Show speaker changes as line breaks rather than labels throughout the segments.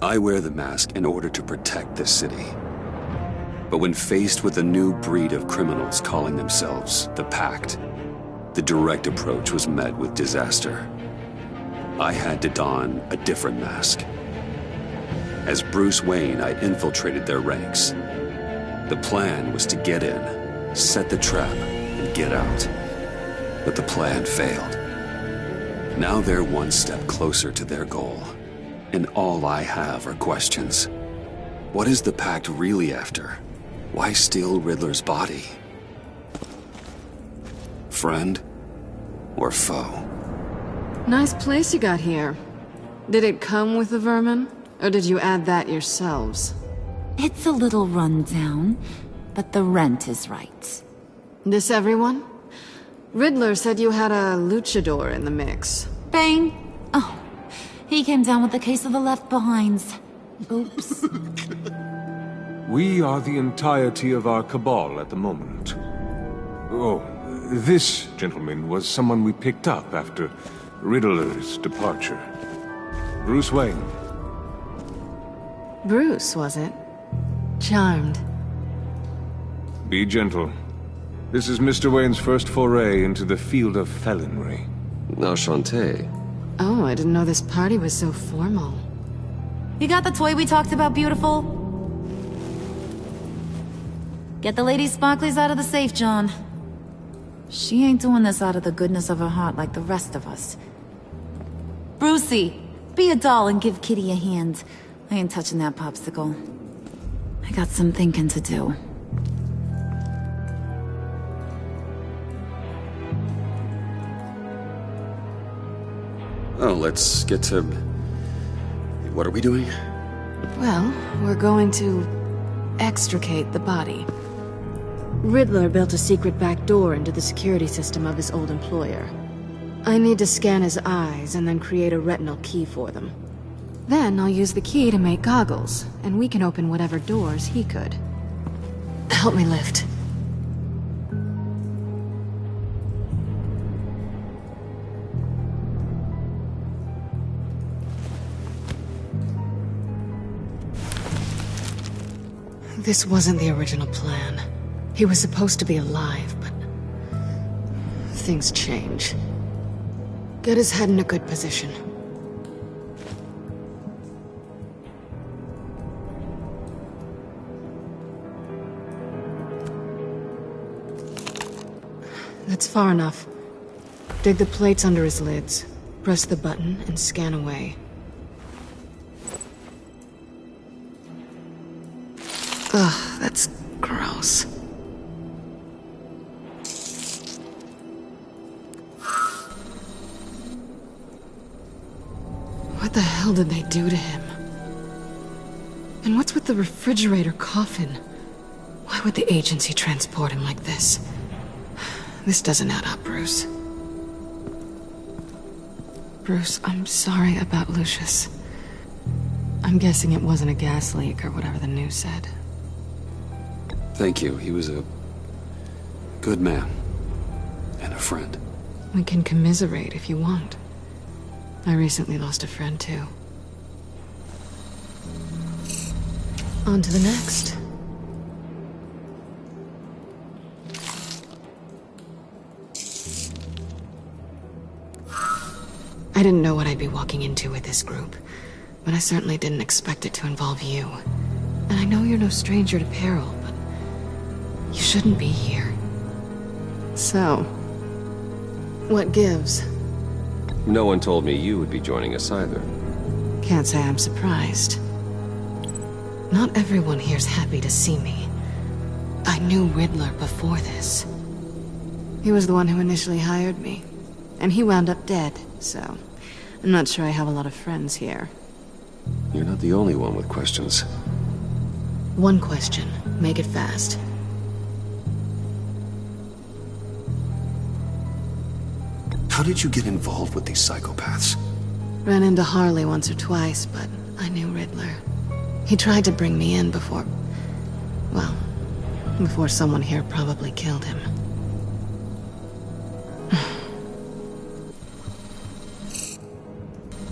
I wear the mask in order to protect this city. But when faced with a new breed of criminals calling themselves the Pact, the direct approach was met with disaster. I had to don a different mask. As Bruce Wayne, I infiltrated their ranks. The plan was to get in, set the trap, and get out. But the plan failed. Now they're one step closer to their goal. And all I have are questions. What is the Pact really after? Why steal Riddler's body? Friend or foe?
Nice place you got here. Did it come with the vermin? Or did you add that yourselves?
It's a little run down, but the rent is right.
This everyone? Riddler said you had a luchador in the mix.
Bane? Oh, he came down with a case of the left behinds. Oops.
We are the entirety of our cabal at the moment. Oh, this gentleman was someone we picked up after Riddler's departure. Bruce Wayne.
Bruce, was it? Charmed.
Be gentle. This is Mr. Wayne's first foray into the field of felonry.
Enchanté.
Oh, I didn't know this party was so formal.
You got the toy we talked about, beautiful? Get the lady sparklies out of the safe, John. She ain't doing this out of the goodness of her heart like the rest of us. Brucey, be a doll and give Kitty a hand. I ain't touching that popsicle. I got some thinking to do.
Oh, let's get to... What are we doing?
Well, we're going to extricate the body. Riddler built a secret back door into the security system of his old employer. I need to scan his eyes and then create a retinal key for them. Then I'll use the key to make goggles, and we can open whatever doors he could. Help me lift. This wasn't the original plan. He was supposed to be alive, but... things change. Get his head in a good position. That's far enough. Dig the plates under his lids. Press the button and scan away. Ugh, that's gross. What the hell did they do to him? And what's with the refrigerator coffin? Why would the agency transport him like this? This doesn't add up, Bruce. Bruce, I'm sorry about Lucius. I'm guessing it wasn't a gas leak or whatever the news said.
Thank you. He was a good man. And a friend.
We can commiserate if you want. I recently lost a friend, too. On to the next. I didn't know what I'd be walking into with this group, but I certainly didn't expect it to involve you. And I know you're no stranger to peril, but you shouldn't be here. So, what gives?
No one told me you would be joining us either.
Can't say I'm surprised. Not everyone here's happy to see me. I knew Riddler before this. He was the one who initially hired me, and he wound up dead, so I'm not sure I have a lot of friends here.
You're not the only one with questions.
One question. Make it fast.
How did you get involved with these psychopaths?
Ran into Harley once or twice, but I knew Riddler. He tried to bring me in before... well, before someone here probably killed him.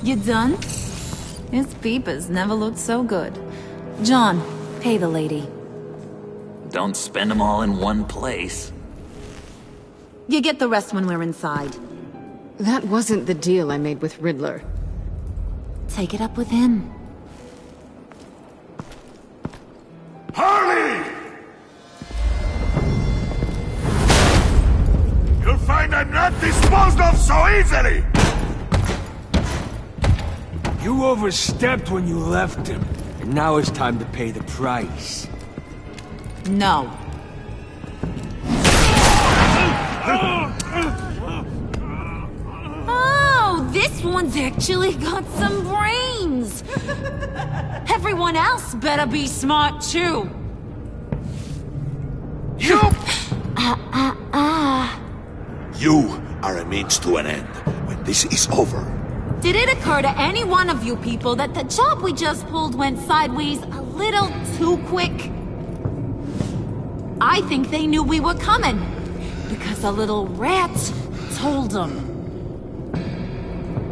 You done? His peepers never looked so good. John, pay the lady.
Don't spend them all in one place.
You get the rest when we're inside.
That wasn't the deal I made with Riddler.
Take it up with him.
Harley! You'll find I'm not disposed of so easily!
You overstepped when you left him, and now it's time to pay the price.
No. Oh, this one's actually got some brains! Everyone else better be smart too.
You! You are a means to an end. When this is over,
Did it occur to any one of you people that the job we just pulled went sideways a little too quick? I think they knew we were coming, because a little rat told them.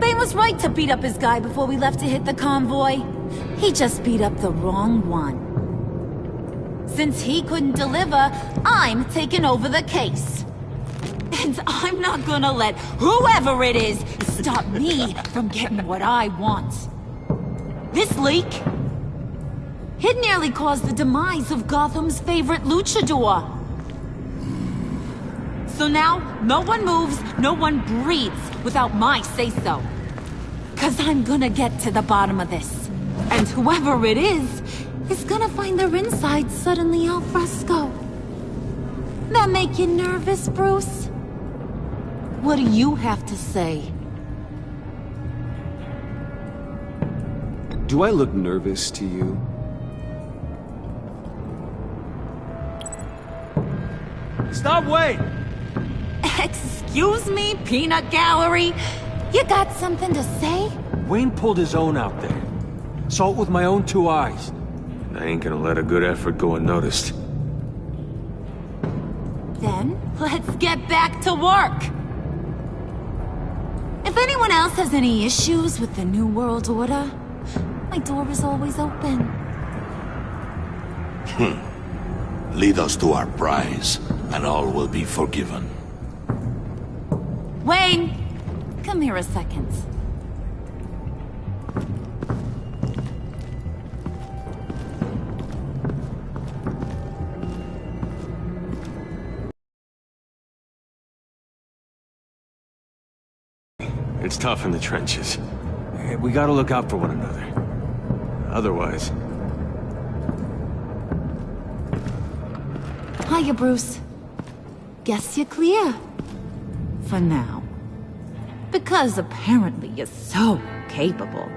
Bane was right to beat up his guy before we left to hit the convoy. He just beat up the wrong one. Since he couldn't deliver, I'm taking over the case. And I'm not gonna let whoever it is stop me from getting what I want. This leak, it nearly caused the demise of Gotham's favorite luchador. So now, no one moves, no one breathes without my say-so. 'Cause I'm gonna get to the bottom of this. And whoever it is gonna find their insides suddenly al fresco. That make you nervous, Bruce? What do you have to say?
Do I look nervous to you?
Stop, wait!
Excuse me, peanut gallery? You got something to say?
Wayne pulled his own out there. Saw it with my own two eyes.
I ain't gonna let a good effort go unnoticed.
Then, let's get back to work. If anyone else has any issues with the New World Order, my door is always open.
lead us to our prize, and all will be forgiven.
Wayne, come here a second.
It's tough in the trenches. We gotta look out for one another. Otherwise...
Hiya, Bruce. Guess you're clear. For now. Because apparently you're so capable.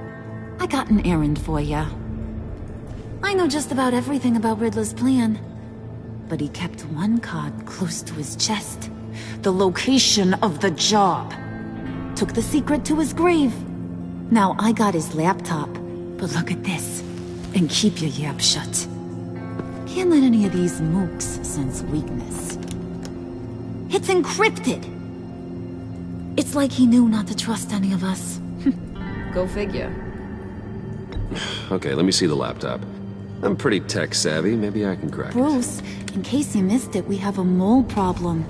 I got an errand for ya. I know just about everything about Riddler's plan. But he kept one card close to his chest. The location of the job. Took the secret to his grave. Now I got his laptop. But look at this. And keep your yap shut. Can't let any of these mooks sense weakness. It's encrypted! It's like he knew not to trust any of us. Go figure.
Okay, let me see the laptop. I'm pretty tech-savvy. Maybe I can crack it.
Bruce, in case you missed it, we have a mole problem.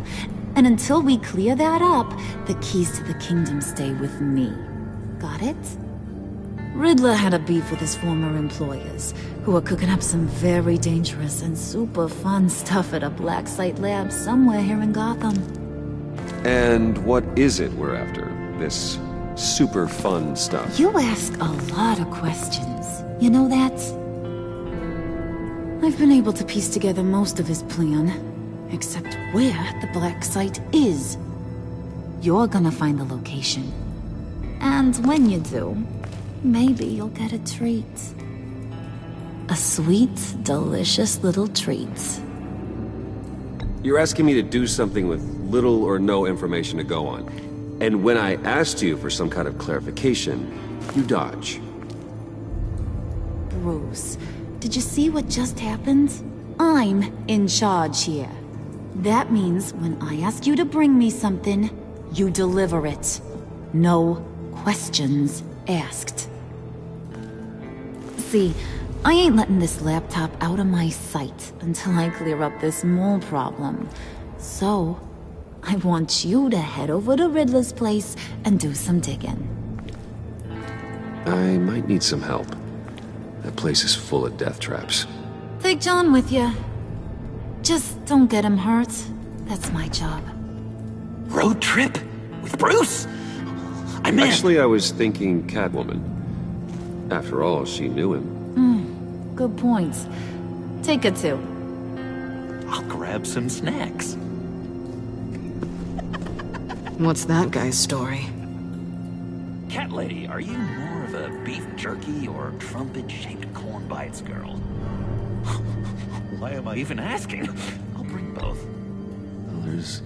And until we clear that up, the keys to the kingdom stay with me. Got it? Riddler had a beef with his former employers, who were cooking up some very dangerous and super fun stuff at a black site lab somewhere here in Gotham.
And what is it we're after? This super fun stuff?
You ask a lot of questions. You know that? I've been able to piece together most of his plan, except where the black site is. You're gonna find the location. And when you do, maybe you'll get a treat. A sweet, delicious little treat.
You're asking me to do something with little or no information to go on. And when I asked you for some kind of clarification, you dodge.
Bruce, did you see what just happened? I'm in charge here. That means when I ask you to bring me something, you deliver it. No questions asked. See, I ain't letting this laptop out of my sight until I clear up this mole problem. So, I want you to head over to Riddler's place and do some digging.
I might need some help. That place is full of death traps.
Take John with you. Just don't get him hurt. That's my job.
Road trip? With Bruce? I'm in.
Actually, I was thinking Catwoman. After all, she knew him.
Good points. Take her too.
I'll grab some snacks.
What's that guy's story?
Cat lady, are you more of a beef jerky or trumpet-shaped corn bites girl? Why am I even asking? I'll bring both.
Well, there's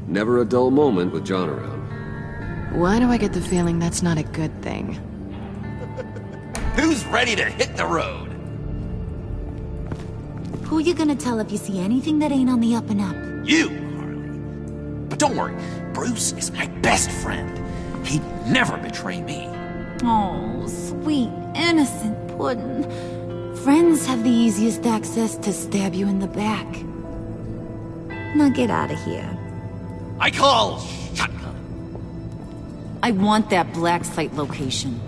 never a dull moment with John around.
Why do I get the feeling that's not a good thing?
Who's ready to hit the road?
Who you gonna tell if you see anything that ain't on the up and up?
You, Harley. But don't worry, Bruce is my best friend. He'd never betray me.
Oh, sweet, innocent Puddin'. Friends have the easiest access to stab you in the back. Now get out of here.
I call shotgun.
I want that black site location.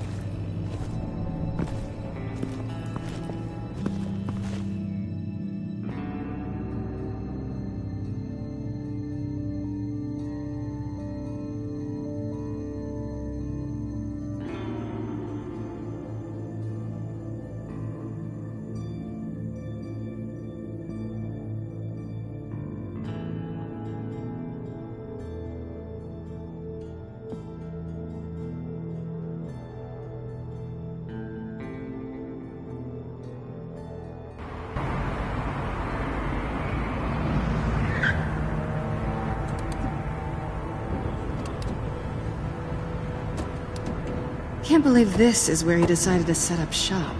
Can't believe this is where he decided to set up shop.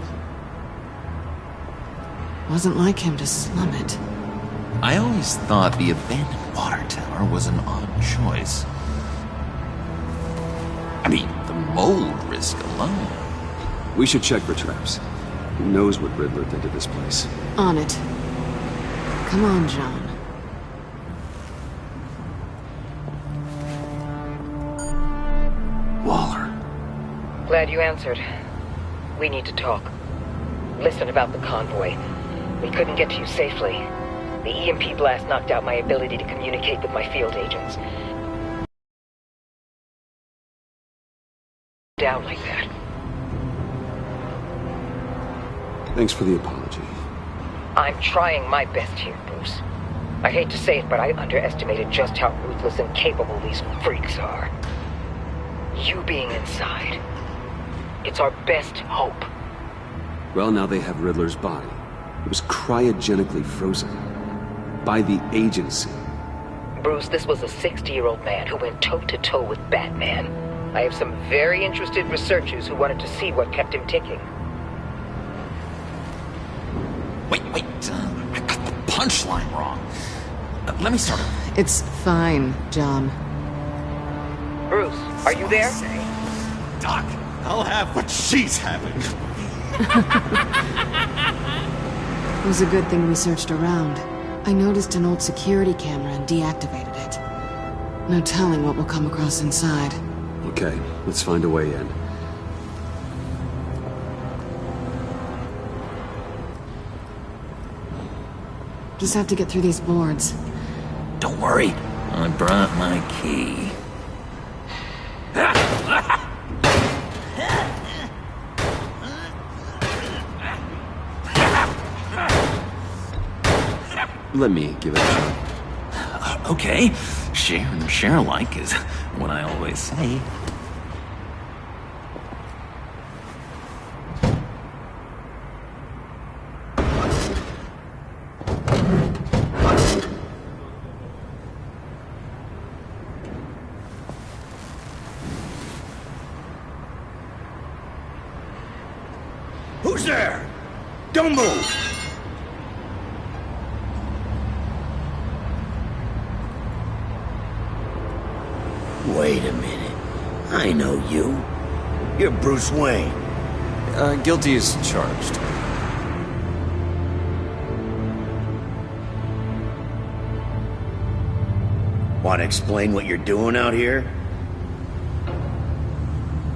Wasn't like him to slum it.
I always thought the abandoned water tower was an odd choice. I mean, the mold risk alone.
We should check for traps. Who knows what Riddler did to this place?
On it. Come on, John.
Waller.
Glad you answered. We need to talk. Listen about the convoy. We couldn't get to you safely. The EMP blast knocked out my ability to communicate with my field agents. Down like that.
Thanks for the apology.
I'm trying my best here, Bruce. I hate to say it, but I underestimated just how ruthless and capable these freaks are. You being inside, it's our best hope.
Well, now they have Riddler's body. It was cryogenically frozen. By the agency.
Bruce, this was a 60-year-old man who went toe-to-toe with Batman. I have some very interested researchers who wanted to see what kept him ticking.
Wait, I got the punchline wrong. Let me start over.
It's fine, John.
Bruce, are you there?
Doc, I'll have what she's having.
It was a good thing we searched around. I noticed an old security camera and deactivated it. No telling what we'll come across inside.
Okay, let's find a way in.
Just have to get through these boards.
Don't worry, I brought my key.
Let me give it a shot.
Okay, share alike is what I always say.
Who's there? Don't move!
Wait a minute. I know you. You're Bruce Wayne.
Guilty as charged.
Want to explain what you're doing out here?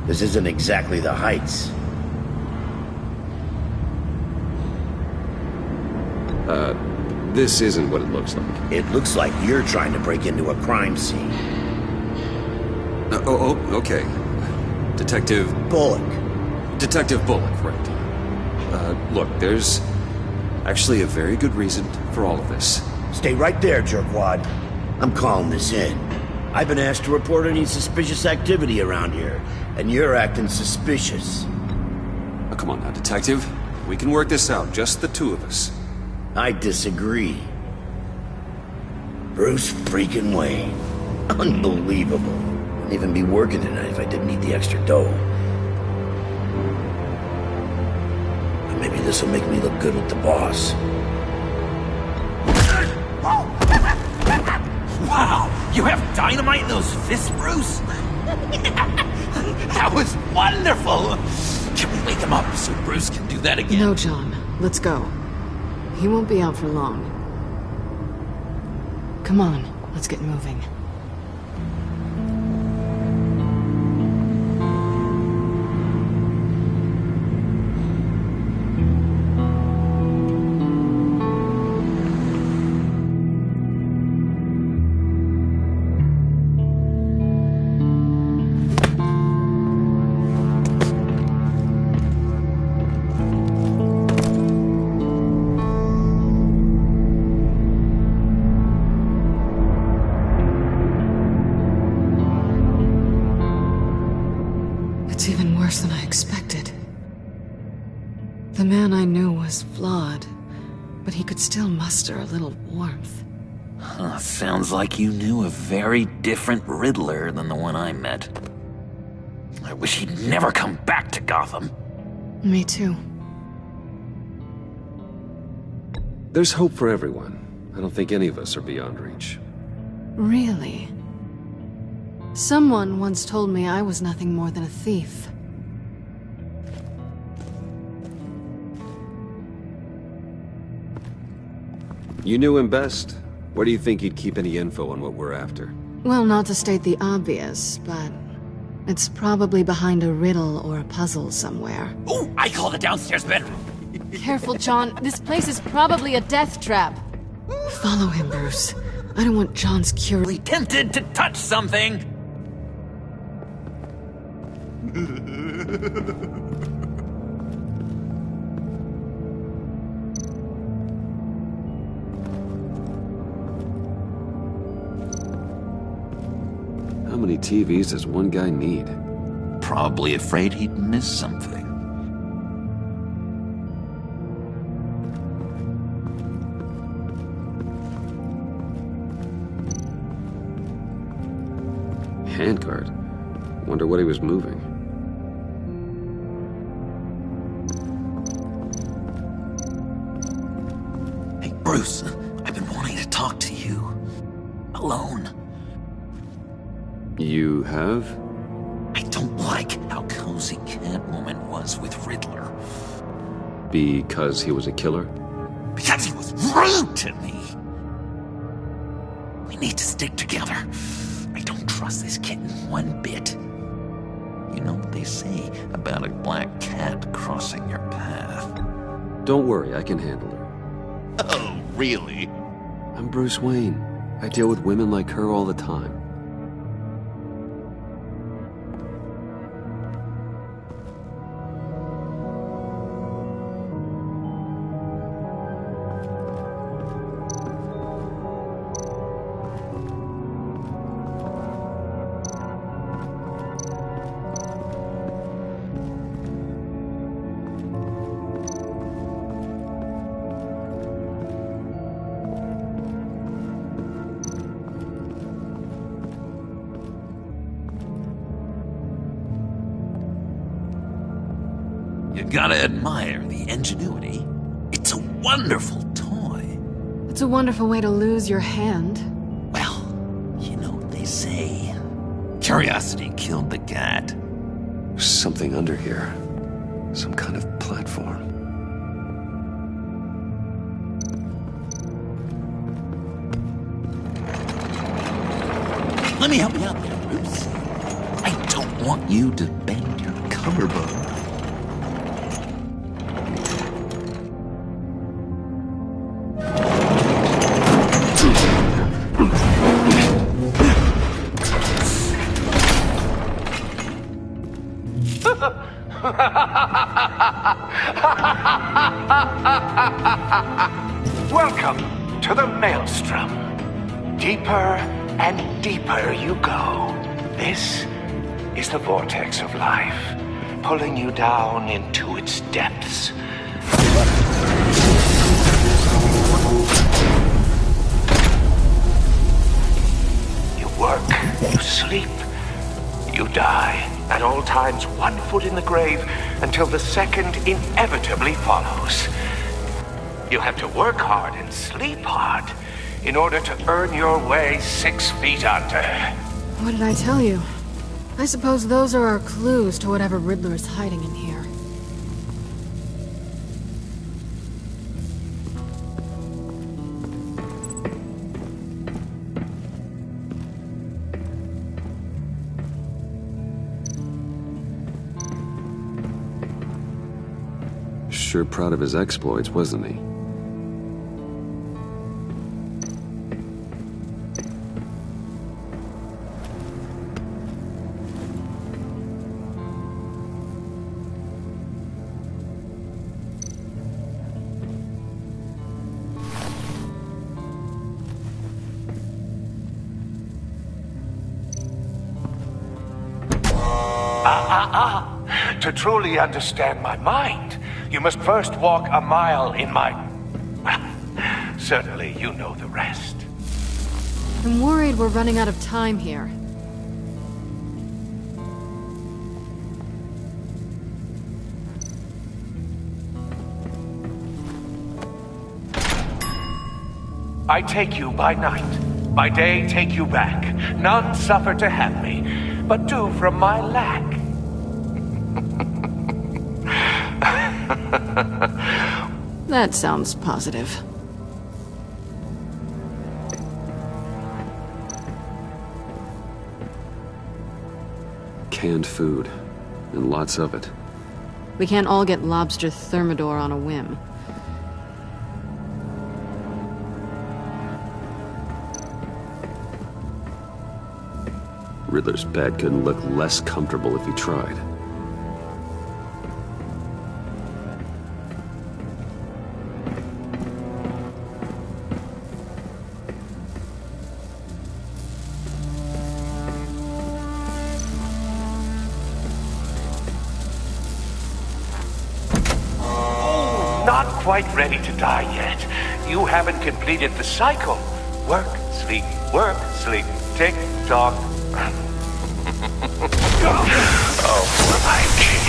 This isn't exactly the Heights.
This isn't what it looks like.
It looks like you're trying to break into a crime scene.
Okay. Detective...
Bullock.
Detective Bullock, right. Look, there's actually a very good reason for all of this.
Stay right there, jerkwad. I'm calling this in. I've been asked to report any suspicious activity around here, and you're acting suspicious.
Oh, come on now, Detective. We can work this out, just the two of us.
I disagree. Bruce freaking Wayne. Unbelievable. Wouldn't even be working tonight if I didn't need the extra dough. But maybe this will make me look good with the boss.
Wow! You have dynamite in those fists, Bruce? That was wonderful! Can we wake him up so Bruce can do that again?
No, John. Let's go. He won't be out for long. Come on, let's get moving. It's even worse than I expected. The man I knew was flawed, but he could still muster a little warmth.
Sounds like you knew a very different Riddler than the one I met. I wish he'd never come back to Gotham.
Me too.
There's hope for everyone. I don't think any of us are beyond reach.
Really? Someone once told me I was nothing more than a thief.
You knew him best. Where do you think he'd keep any info on what we're after?
Well, not to state the obvious, but it's probably behind a riddle or a puzzle somewhere.
Oh, I call the downstairs bedroom.
Careful, John. This place is probably a death trap. Follow him, Bruce. I don't want John's curiosity.
Tempted to touch something.
How many TVs does one guy need?
Probably afraid he'd miss something.
Handguard. Wonder what he was moving.
Hey, Bruce, I've been wanting to talk to you. Alone.
You have?
I don't like how cozy Catwoman was with Riddler.
Because he was a killer?
Because he was rude to me! We need to stick together. I don't trust this kitten one bit. You know what they say about a black cat crossing your path?
Don't worry, I can handle her.
Oh, really?
I'm Bruce Wayne. I deal with women like her all the time.
You gotta admire the ingenuity. It's a wonderful toy.
It's a wonderful way to lose your hand.
Well, you know what they say. Curiosity killed the cat.
There's something under here.
Some kind of platform.
Let me help you out there, Bruce. I don't want you to bend your collarbone.
Welcome to the Maelstrom. Deeper and deeper you go. This is the vortex of life, pulling you down into its depths. You work, you sleep, you die. At all times, 1 foot in the grave until the second inevitably follows. You have to work hard and sleep hard in order to earn your way 6 feet under.
What did I tell you? I suppose those are our clues to whatever Riddler is hiding in here.
Sure proud of his exploits, wasn't he?
To truly understand my mind, you must first walk a mile in my... Well, certainly you know the rest.
I'm worried we're running out of time here.
I take you by night, by day take you back. None suffer to have me, but do from my lack.
That sounds positive.
Canned food, and lots of it.
We can't all get lobster thermidor on a whim.
Riddler's bed couldn't look less comfortable if he tried.
Not quite ready to die yet. You haven't completed the cycle. Work, sleep, tick tock. Oh, for my king.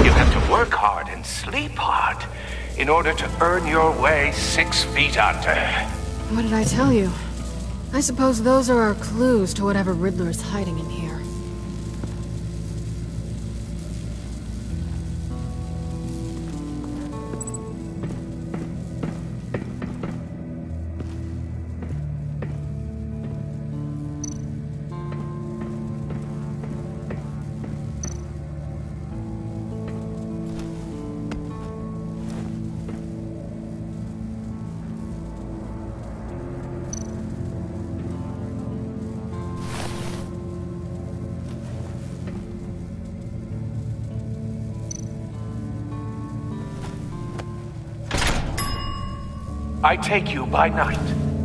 You have to work hard and sleep hard in order to earn your way 6 feet under.
What did I tell you? I suppose those are our clues to whatever Riddler is hiding in here.
I take you by night,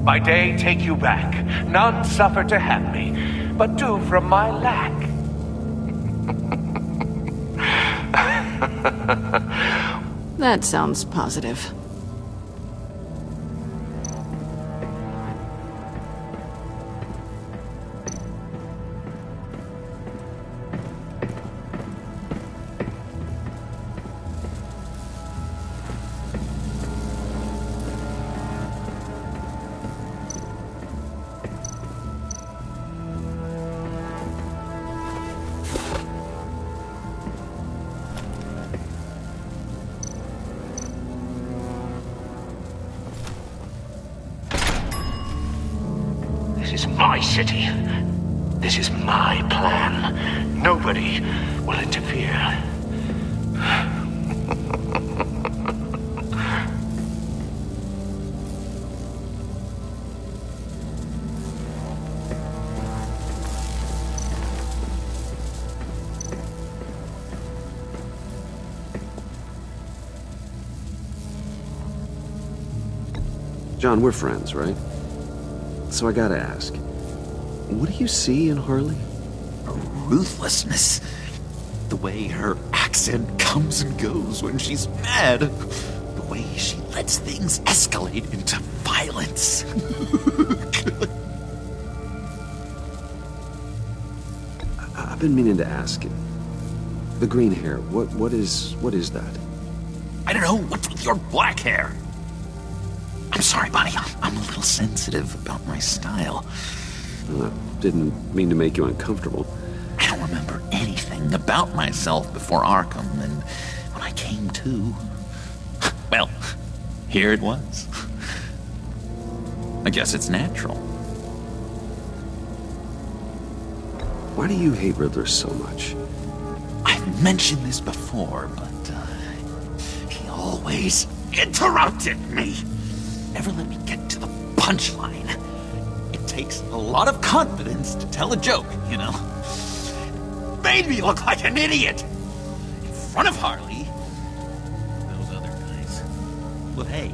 by day take you back. None suffer to have me, but do from my lack.
That sounds positive.
This is my city. This is my plan. Nobody will interfere.
John, we're friends, right? So I gotta ask, what do you see in Harley?
A ruthlessness. The way her accent comes and goes when she's mad. The way she lets things escalate into violence.
I've been meaning to ask you. The green hair, what is that?
I don't know, what's with your black hair? I'm sorry, buddy, I'm a little sensitive about my style.
Didn't mean to make you uncomfortable.
I don't remember anything about myself before Arkham, and when I came to, well, here it was. I guess it's natural.
Why do you hate Riddler so much?
I've mentioned this before, but he always interrupted me. Never let me get to the punchline. It takes a lot of confidence to tell a joke, you know? Made me look like an idiot! In front of Harley. Those other guys. Well, hey,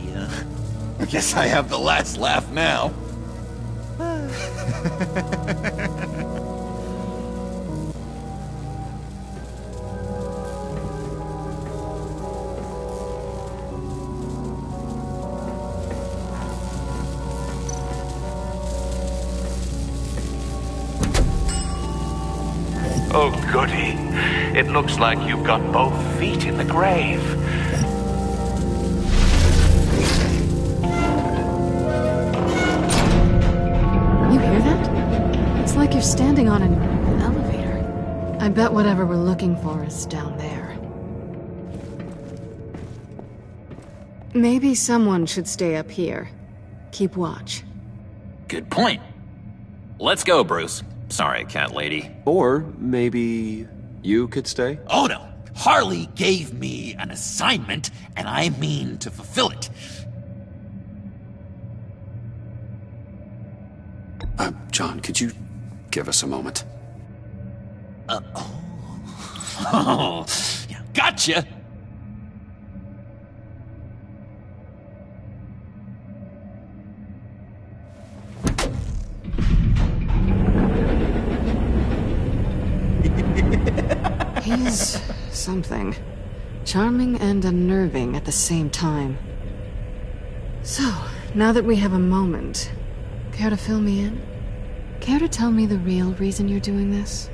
I guess I have the last laugh now.
Oh, goody. It looks like you've got both feet in the grave.
You hear that? It's like you're standing on an elevator. I bet whatever we're looking for is down there. Maybe someone should stay up here. Keep watch.
Good point. Let's go, Bruce. Sorry, cat lady.
Or maybe you could stay?
Oh no! Harley gave me an assignment, and I mean to fulfill it.
John, could you give us a moment?
Oh, yeah, gotcha!
He's something. Charming and unnerving at the same time. So, now that we have a moment, care to fill me in? Care to tell me the real reason you're doing this?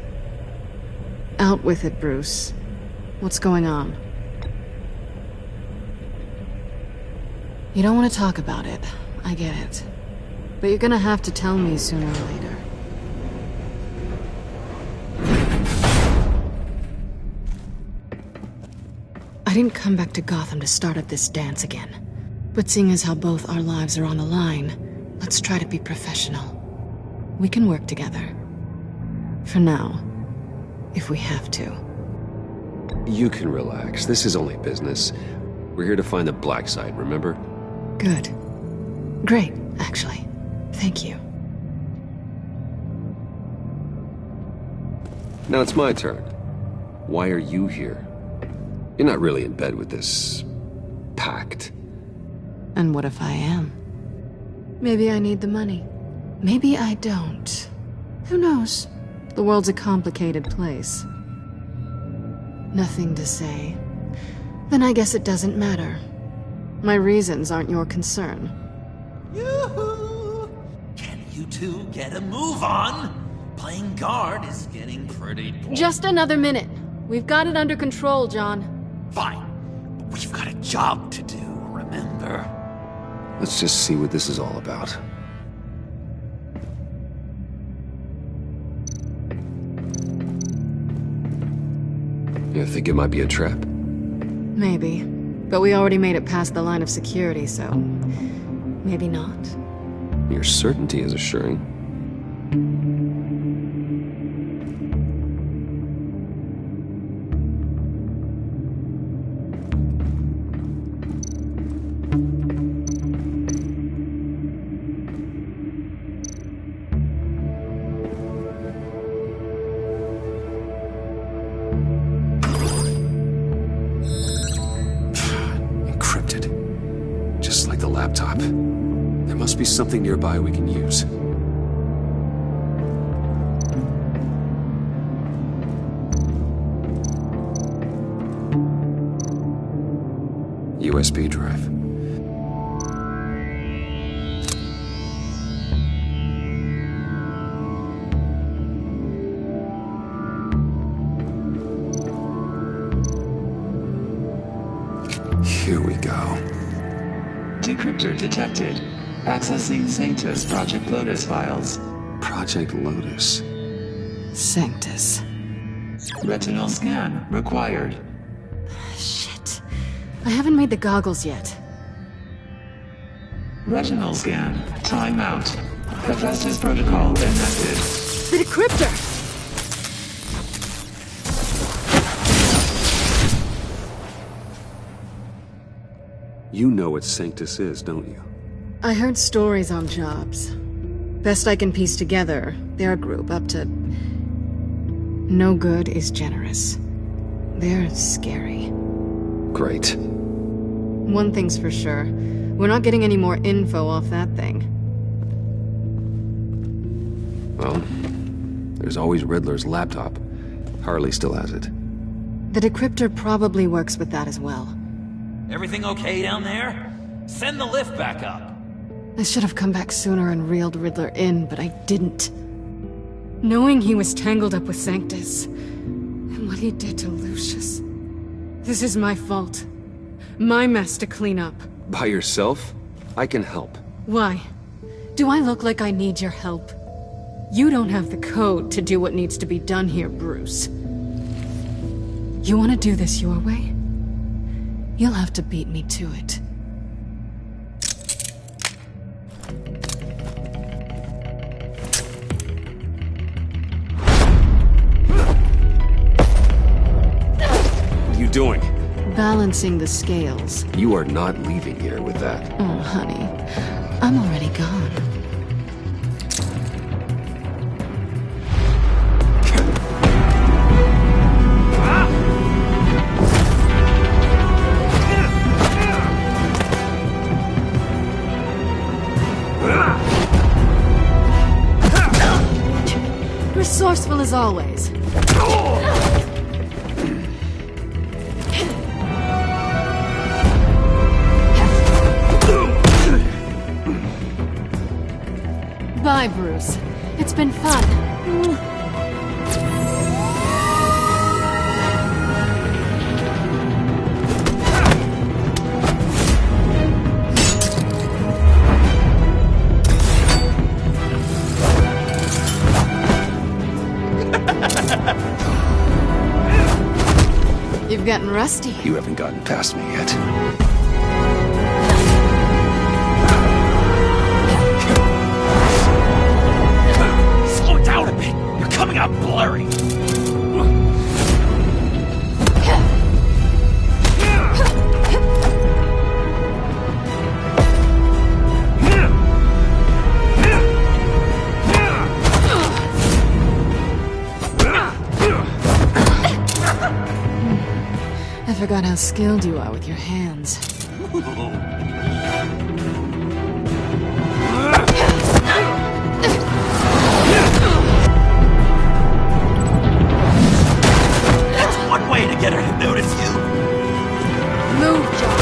Out with it, Bruce. What's going on? You don't want to talk about it. I get it. But you're gonna have to tell me sooner or later. I didn't come back to Gotham to start up this dance again. But seeing as how both our lives are on the line, let's try to be professional. We can work together. For now. If we have to.
You can relax. This is only business. We're here to find the black side, remember?
Good. Great, actually. Thank you.
Now it's my turn. Why are you here? You're not really in bed with this pact.
And what if I am? Maybe I need the money. Maybe I don't. Who knows? The world's a complicated place. Nothing to say. Then I guess it doesn't matter. My reasons aren't your concern.
Yoo-hoo! Can you two get a move on? Playing guard is getting pretty boring.
Just another minute. We've got it under control, John.
Fine. But we've got a job to do, remember?
Let's just see what this is all about. You think it might be a trap?
Maybe. But we already made it past the line of security, so... maybe not.
Your certainty is assuring.
Laptop. There must be something nearby we can use. USB drive. Here we go.
Decryptor detected. Accessing Sanctus Project Lotus files.
Project Lotus.
Sanctus.
Retinal scan required.
Shit. I haven't made the goggles yet.
Retinal scan. Timeout. Hephaestus protocol enacted.
The decryptor!
You know what Sanctus is, don't you?
I heard stories on jobs. Best I can piece together, they're a group up to... No good is generous. They're scary.
Great.
One thing's for sure. We're not getting any more info off that thing.
Well, there's always Riddler's laptop. Harley still has it.
The decryptor probably works with that as well.
Everything okay down there? Send the lift back up.
I should have come back sooner and reeled Riddler in, but I didn't. Knowing he was tangled up with Sanctus, and what he did to Lucius. This is my fault. My mess to clean up.
By yourself? I can help.
Why? Do I look like I need your help? You don't have the code to do what needs to be done here, Bruce. You want to do this your way? You'll have to beat me to it.
What are you doing?
Balancing the scales.
You are not leaving here with that.
Oh, honey. I'm already gone. Resourceful as always. Bye, Bruce. It's been fun. You've gotten rusty.
You haven't gotten past me yet.
Slow it down a bit. You're coming out blurry.
I forgot how skilled you are with your hands.
That's one way to get her to notice you.
Move, John.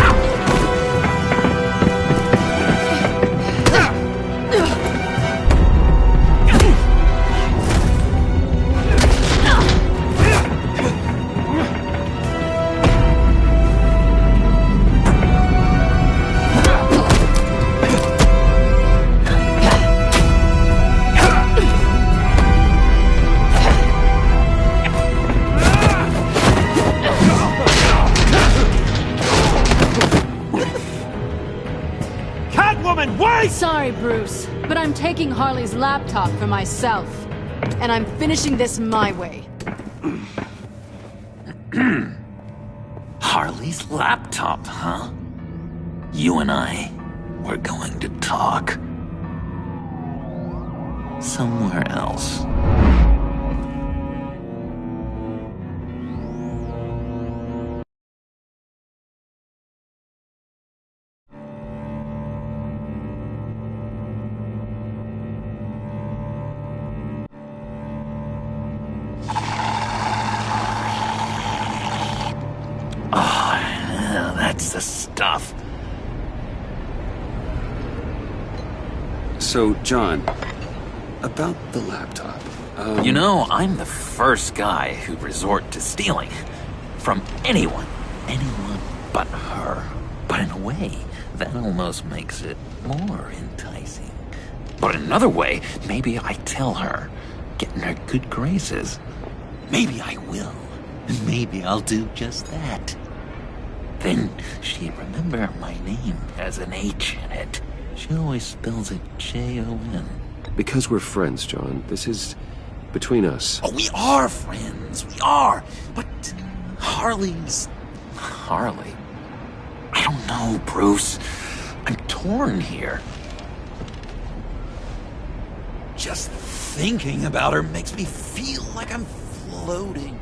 Sorry, Bruce, but I'm taking Harley's laptop for myself. And I'm finishing this my way.
Harley's laptop, huh? You and I, we're going to talk. Somewhere else. That's the stuff.
So, John, about the laptop.
You know, I'm the first guy who'd resort to stealing. From anyone. Anyone but her. But in a way, that almost makes it more enticing. But in another way, maybe I tell her, get in her good graces. Maybe I will. And maybe I'll do just that. Then she'd remember my name has an H in it. She always spells it Jon.
Because we're friends, John. This is between us.
Oh, we are friends. We are. But Harley's... Harley? I don't know, Bruce. I'm torn here. Just thinking about her makes me feel like I'm floating.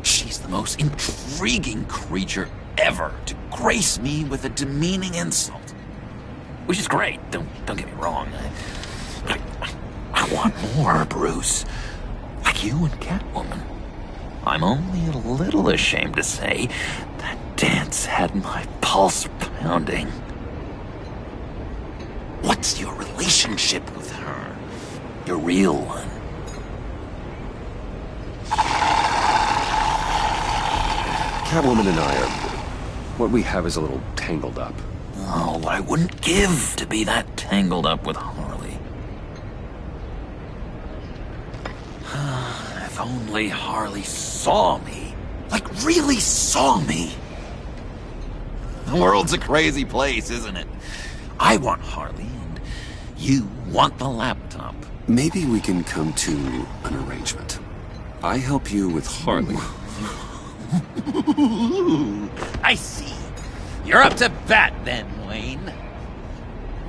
She's the most intriguing creature ever to grace me with a demeaning insult. Which is great, don't get me wrong. But I want more, Bruce. Like you and Catwoman. I'm only a little ashamed to say that dance had my pulse pounding. What's your relationship with her? Your real one?
Catwoman and I are... What we have is a little tangled up.
Oh, what I wouldn't give to be that tangled up with Harley. If only Harley saw me. Like, really saw me. The world's a crazy place, isn't it? I want Harley, and you want the laptop.
Maybe we can come to an arrangement. I help you with Harley.
I see. You're up to bat then, Wayne.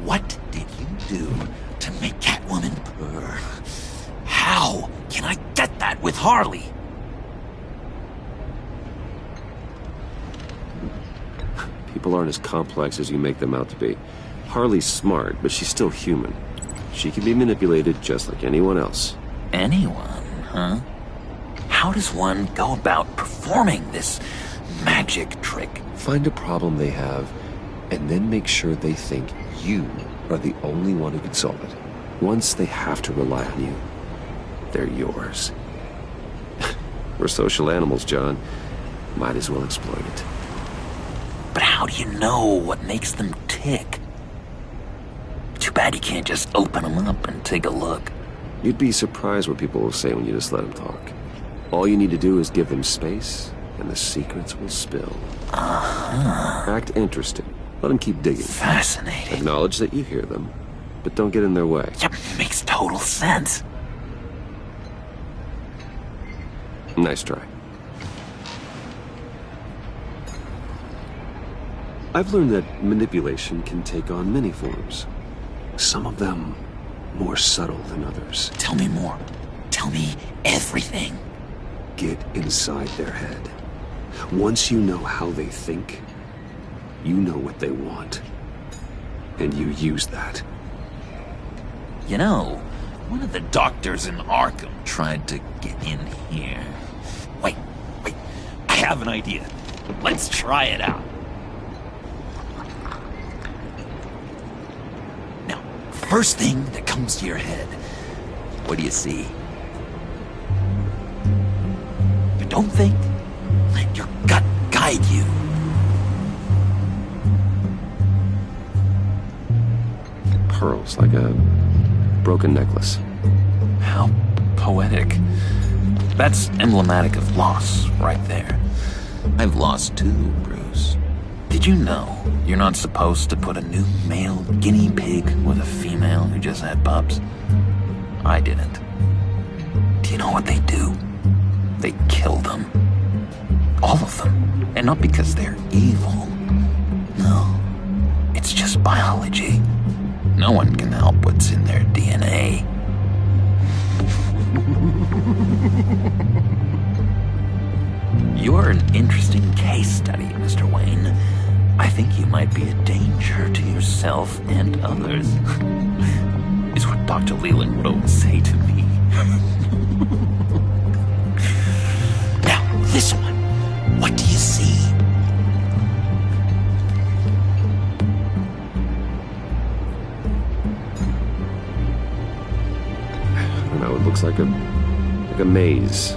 What did you do to make Catwoman purr? How can I get that with Harley?
People aren't as complex as you make them out to be. Harley's smart, but she's still human. She can be manipulated just like anyone else.
Anyone, huh? How does one go about performing this magic trick?
Find a problem they have, and then make sure they think you are the only one who can solve it. Once they have to rely on you, they're yours. We're social animals, John. Might as well exploit it.
But how do you know what makes them tick? Too bad you can't just open them up and take a look.
You'd be surprised what people will say when you just let them talk. All you need to do is give them space, and the secrets will spill. Act interested. Let them keep digging.
Fascinating.
Acknowledge that you hear them, but don't get in their way.
Yep, makes total sense.
Nice try. I've learned that manipulation can take on many forms. Some of them more subtle than others.
Tell me more. Tell me everything.
Get inside their head. Once you know how they think, you know what they want. And you use that.
You know, one of the doctors in Arkham tried to get in here. Wait. I have an idea. Let's try it out. Now, first thing that comes to your head, what do you see? But don't think. Let your gut guide you.
Pearls, like a broken necklace.
How poetic. That's emblematic of loss, right there. I've lost too, Bruce. Did you know you're not supposed to put a new male guinea pig with a female who just had pups? I didn't. Do you know what they do? They kill them. All of them. And not because they're evil. No. It's just biology. No one can help what's in their DNA. You're an interesting case study, Mr. Wayne. I think you might be a danger to yourself and others. Is what Dr. Leland would always say to me. Now, this one. What do you see?
I don't know, it looks like a maze.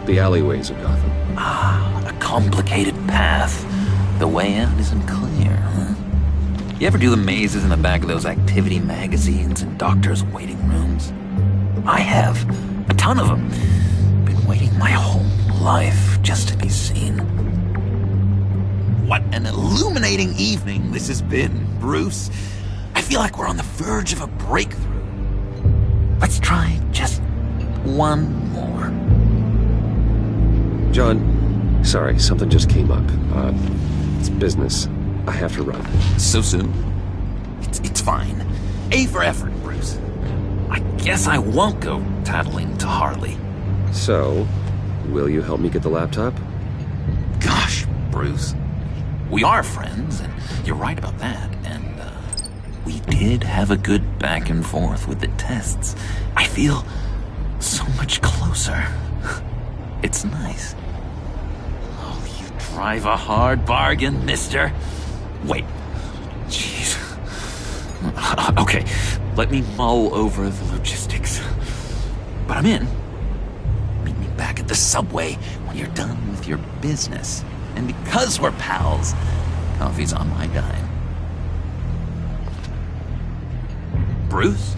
The alleyways of Gotham.
Ah, a complicated path. The way out isn't clear, huh? You ever do the mazes in the back of those activity magazines and doctors' waiting rooms? I have. A ton of them. Been waiting my whole life just to be seen. What an illuminating evening this has been, Bruce. I feel like we're on the verge of a breakthrough. Let's try just one more.
John, sorry, something just came up. It's business. I have to run.
So soon? It's fine. A for effort, Bruce. I guess I won't go tattling to Harley.
So, will you help me get the laptop?
Gosh, Bruce. We are friends, and you're right about that, and, we did have a good back and forth with the tests. I feel so much closer. It's nice. Oh, you drive a hard bargain, mister. Wait. Jeez. Okay, let me mull over the logistics. But I'm in. Meet me back at the subway when you're done with your business. And because we're pals, coffee's on my dime. Bruce?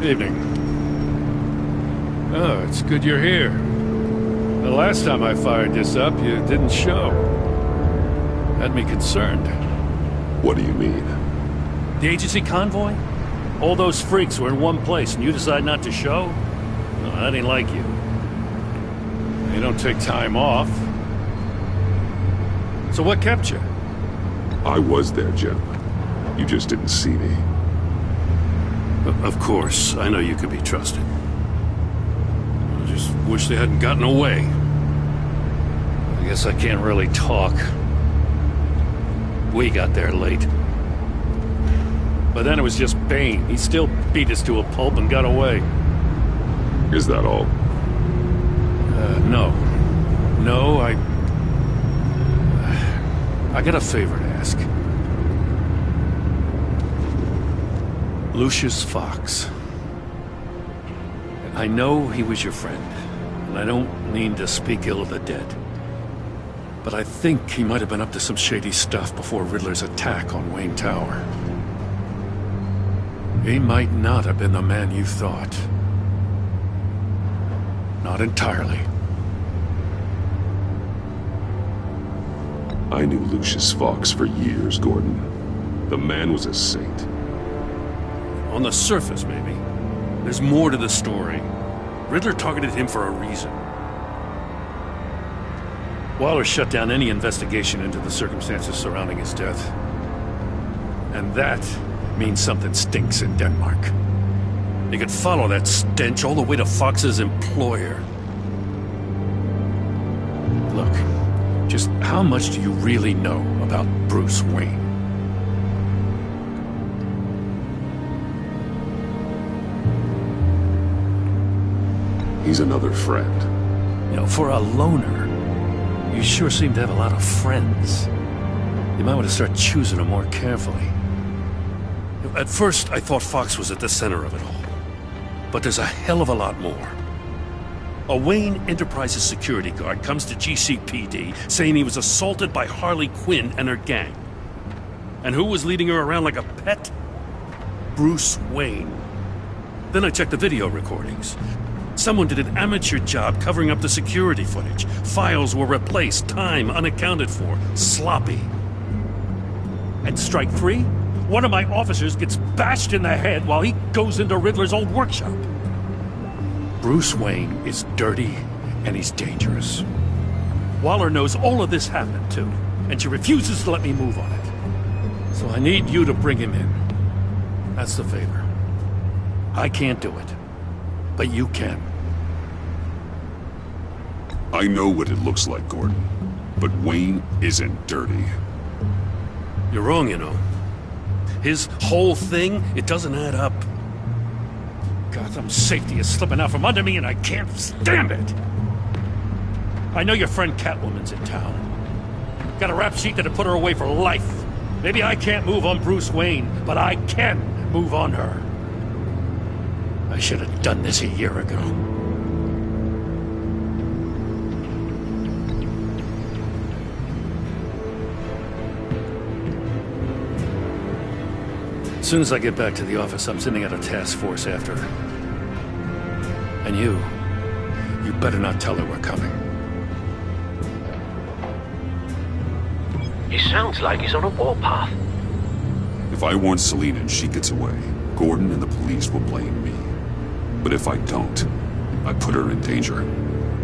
Evening. Oh, it's good you're here. The last time I fired this up, you didn't show. Had me concerned.
What do you mean?
The agency convoy? All those freaks were in one place and you decide not to show? No, that ain't like you. You don't take time off. So what kept you?
I was there, Jim. You just didn't see me.
Of course, I know you could be trusted. I just wish they hadn't gotten away. I guess I can't really talk. We got there late. But then it was just Bane. He still beat us to a pulp and got away.
Is that all?
No. No, I got a favor to ask. Lucius Fox. I know he was your friend, and I don't mean to speak ill of the dead. But I think he might have been up to some shady stuff before Riddler's attack on Wayne Tower. He might not have been the man you thought. Not entirely.
I knew Lucius Fox for years, Gordon. The man was a saint.
On the surface, maybe. There's more to the story. Riddler targeted him for a reason. Waller shut down any investigation into the circumstances surrounding his death. And that means something stinks in Denmark. You could follow that stench all the way to Fox's employer. Look, just how much do you really know about Bruce Wayne?
He's another friend.
You know, for a loner, you sure seem to have a lot of friends. You might want to start choosing them more carefully. At first, I thought Fox was at the center of it all. But there's a hell of a lot more. A Wayne Enterprises security guard comes to GCPD saying he was assaulted by Harley Quinn and her gang. And who was leading her around like a pet? Bruce Wayne. Then I checked the video recordings. Someone did an amateur job covering up the security footage. Files were replaced, time unaccounted for, sloppy. And strike three? One of my officers gets bashed in the head while he goes into Riddler's old workshop. Bruce Wayne is dirty and he's dangerous. Waller knows all of this happened too, and she refuses to let me move on it. So I need you to bring him in. That's the favor. I can't do it, but you can.
I know what it looks like, Gordon. But Wayne isn't dirty.
You're wrong, you know. His whole thing, it doesn't add up. Gotham safety is slipping out from under me and I can't stand it! I know your friend Catwoman's in town. Got a rap sheet that'd put her away for life. Maybe I can't move on Bruce Wayne, but I can move on her. I should have done this a year ago. As soon as I get back to the office, I'm sending out a task force after her. And you better not tell her we're coming.
He sounds like he's on a warpath.
If I warn Selina and she gets away, Gordon and the police will blame me. But if I don't, I put her in danger.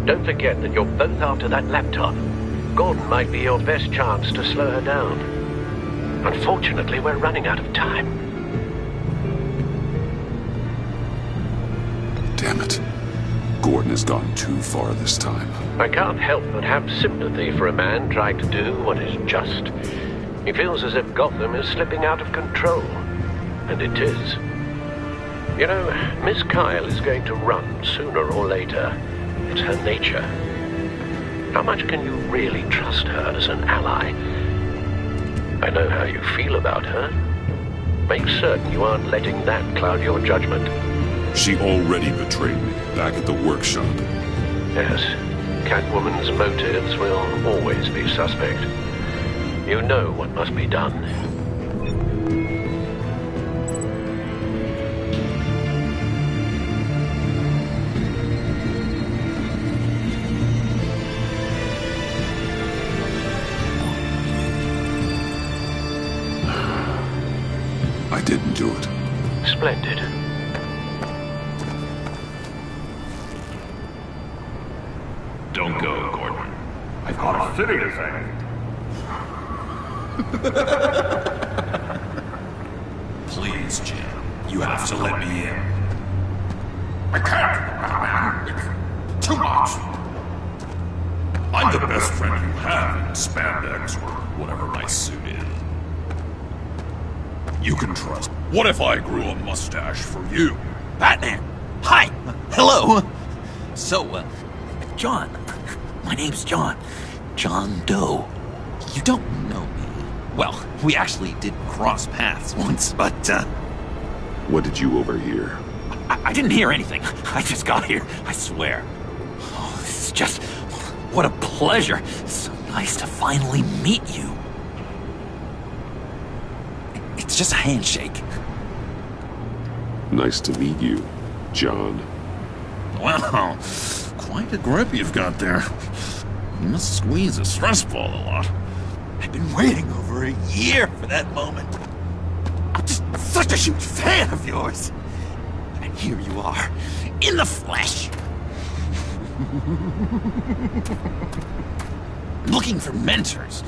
Don't forget that you're both after that laptop. Gordon might be your best chance to slow her down. Unfortunately, we're running out of time.
Damn it. Gordon has gone too far this time.
I can't help but have sympathy for a man trying to do what is just. He feels as if Gotham is slipping out of control. And it is. You know, Miss Kyle is going to run sooner or later. It's her nature. How much can you really trust her as an ally? I know how you feel about her. Make certain you aren't letting that cloud your judgment.
She already betrayed me back at the workshop.
Yes, Catwoman's motives will always be suspect. You know what must be done. Splendid.
Don't go, Gordon. I've got a city to save.
Please, Jim. You have to let me in.
I can't, man. It's too much.
I'm the best friend you have in spandex or whatever my suit is. You can trust. What if I grew a mustache for you?
Batman! Hi! Hello! So, John. My name's John. John Doe. You don't know me. Well, we actually did cross paths once, but,
What did you overhear?
I didn't hear anything. I just got here, I swear. Oh, it's just... what a pleasure. So nice to finally meet you. It's just a handshake.
Nice to meet you, John.
Wow, quite a grip you've got there. You must squeeze a stress ball a lot.
I've been waiting over a year for that moment. I'm just such a huge fan of yours. And here you are, in the flesh. Looking for mentors,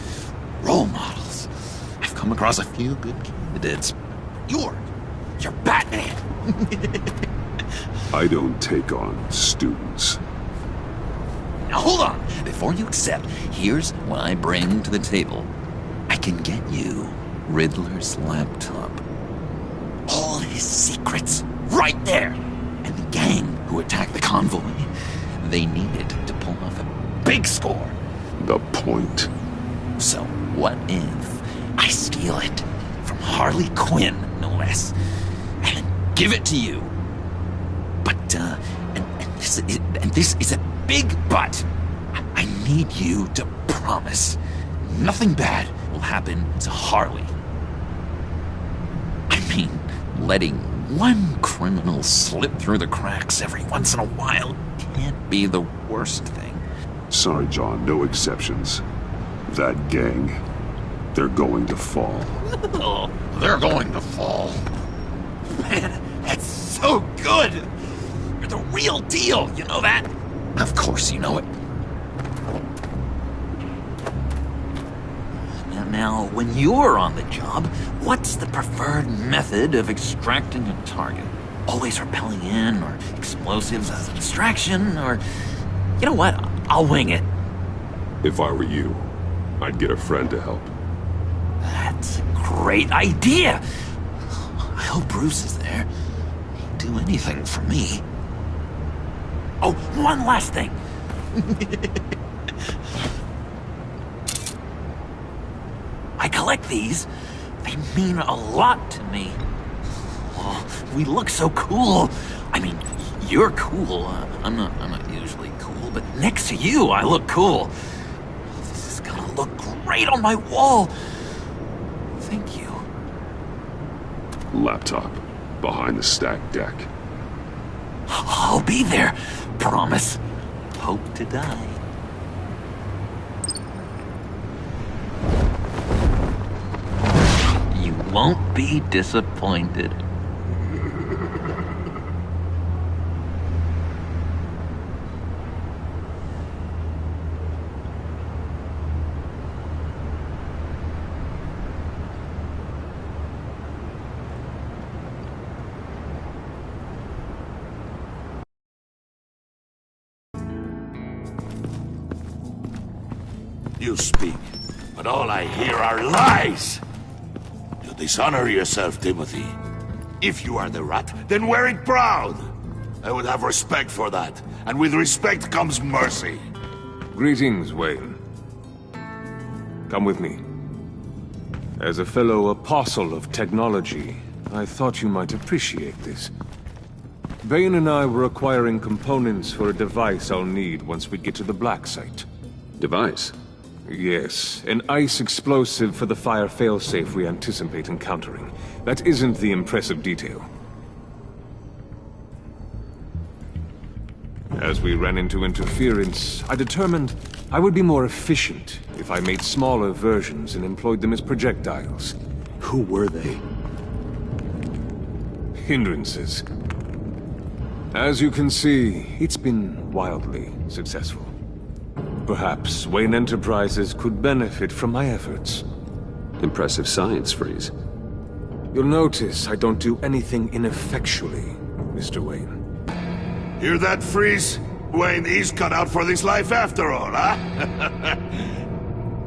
role models. I've come across a few good candidates. You're Batman.
I don't take on students.
Now hold on. Before you accept, here's what I bring to the table. I can get you Riddler's laptop. All his secrets, right there. And the gang who attacked the convoy, they needed to pull off a big score.
The point.
So what if I steal it from Harley Quinn, no less, and give it to you? But, and this is a big but. I need you to promise nothing bad will happen to Harley. I mean, letting one criminal slip through the cracks every once in a while can't be the worst thing.
Sorry, John, no exceptions. That gang, they're going to fall.
Oh, they're going to fall. Man, that's so good! You're the real deal, you know that? Of course you know it. Now, when you're on the job, what's the preferred method of extracting a target? Always rappelling in, or explosives as a distraction, or... You know what? I'll wing it.
If I were you, I'd get a friend to help.
That's a great idea! I hope Bruce is there. He'd do anything for me. Oh, one last thing! I collect these. They mean a lot to me. Oh, we look so cool. I mean, you're cool. I'm not usually cool, but next to you, I look cool. This is gonna look great on my wall. Thank you.
Laptop, behind the stacked deck.
I'll be there. Promise. Hope to die. You won't be disappointed.
You speak, but all I hear are lies! You dishonor yourself, Timothy. If you are the rat, then wear it proud! I would have respect for that, and with respect comes mercy.
Greetings, Wayne. Come with me. As a fellow apostle of technology, I thought you might appreciate this. Bane and I were acquiring components for a device I'll need once we get to the Black Site.
Device?
Yes, an ice explosive for the fire failsafe we anticipate encountering. That isn't the impressive detail. As we ran into interference, I determined I would be more efficient if I made smaller versions and employed them as projectiles.
Who were they?
hindrances. As you can see, it's been wildly successful. Perhaps Wayne Enterprises could benefit from my efforts.
Impressive science, Freeze.
You'll notice I don't do anything ineffectually, Mr. Wayne.
Hear that, Freeze? Wayne is cut out for this life after all, huh?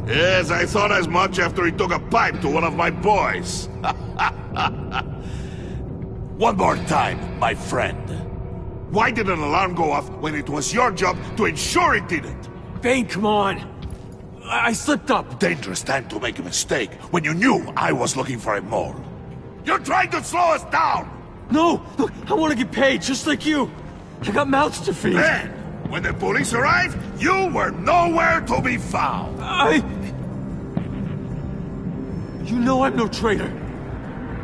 Yes, I thought as much after he took a pipe to one of my boys. One more time, my friend. Why did an alarm go off when it was your job to ensure it didn't?
Bane, come on! I slipped up!
Dangerous time to make a mistake when you knew I was looking for a mole. You're trying to slow us down!
No! Look, I want to get paid, just like you! I got mouths to feed!
Then, when the police arrived, you were nowhere to be found!
You know I'm no traitor!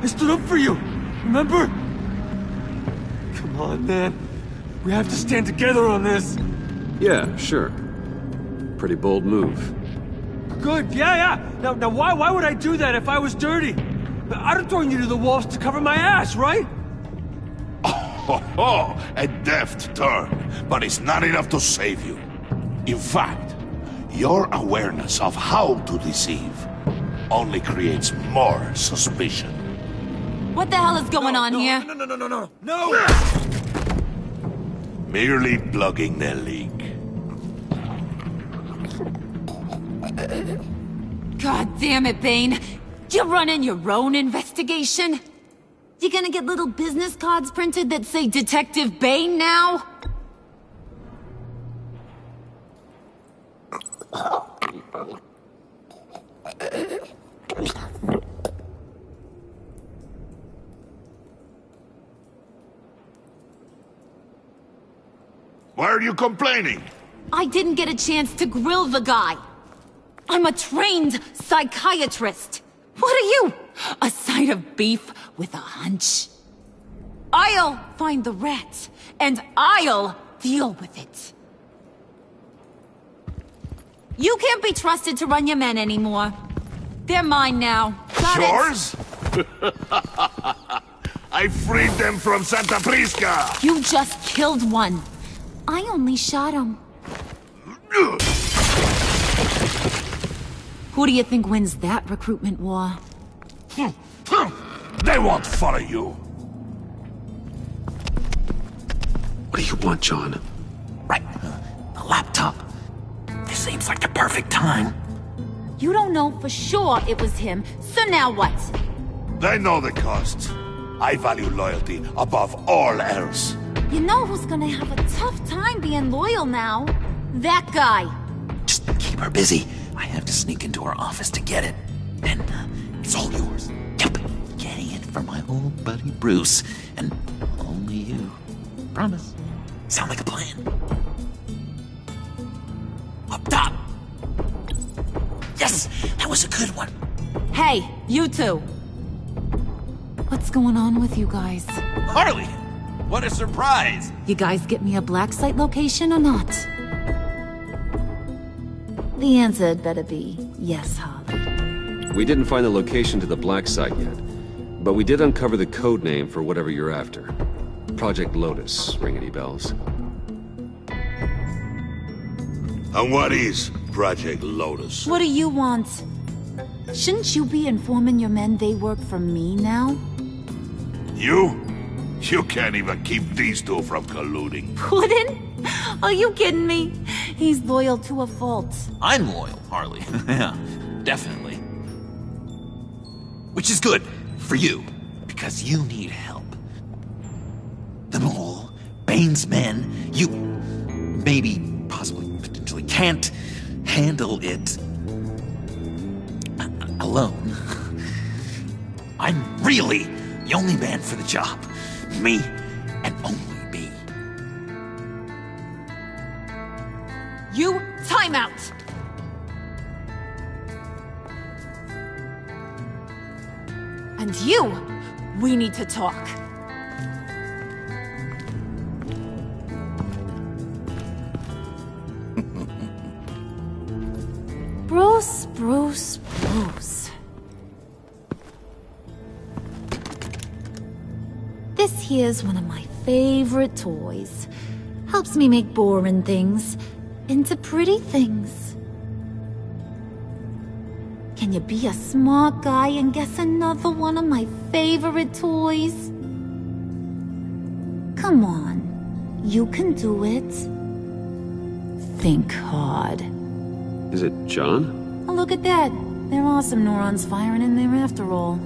I stood up for you, remember? Come on, man. We have to stand together on this!
Yeah, sure. Pretty bold move.
Good, yeah. Now why would I do that if I was dirty? I'd have thrown you to the wolves to cover my ass, right?
Oh, a deft turn, but it's not enough to save you. In fact, your awareness of how to deceive only creates more suspicion.
What the hell is going on here?
No!
Merely plugging the leak.
God damn it, Bane. You're running your own investigation? You gonna get little business cards printed that say Detective Bane now?
Why are you complaining?
I didn't get a chance to grill the guy. I'm a trained psychiatrist. What are you? A side of beef with a hunch? I'll find the rat, and I'll deal with it. You can't be trusted to run your men anymore. They're mine now. Got
Yours? I freed them from Santa Prisca!
You just killed one. I only shot him. Who do you think wins that recruitment war?
They won't follow you.
What do you want, John?
Right. The laptop. This seems like the perfect time.
You don't know for sure it was him, so now what?
They know the cost. I value loyalty above all else.
You know who's gonna have a tough time being loyal now? That guy.
Just keep her busy. I have to sneak into her office to get it. Then it's all yours. Yep. Getting it for my old buddy Bruce. And only you. Promise. Sound like a plan? Up top! Yes! That was a good one.
Hey, you two. What's going on with you guys?
Harley! What a surprise!
You guys get me a black site location or not? The answer had better be yes, Harley.
We didn't find the location to the black site yet, but we did uncover the code name for whatever you're after. Project Lotus, ring any bells?
And what is Project Lotus?
What do you want? Shouldn't you be informing your men they work for me now?
You? You can't even keep these two from colluding.
Puddin'? Are you kidding me? He's loyal to a fault.
I'm loyal, Harley. Yeah, definitely. Which is good for you, because you need help. The Mole, Bane's men, you maybe, possibly, potentially can't handle it alone. I'm really the only man for the job. Me and only me.
You time out! And you, we need to talk. Bruce. This here's one of my favorite toys. Helps me make boring things into pretty things. Can you be a smart guy and guess another one of my favorite toys? Come on, you can do it. Think hard.
Is it John?
Oh, look at that. There are some neurons firing in there after all.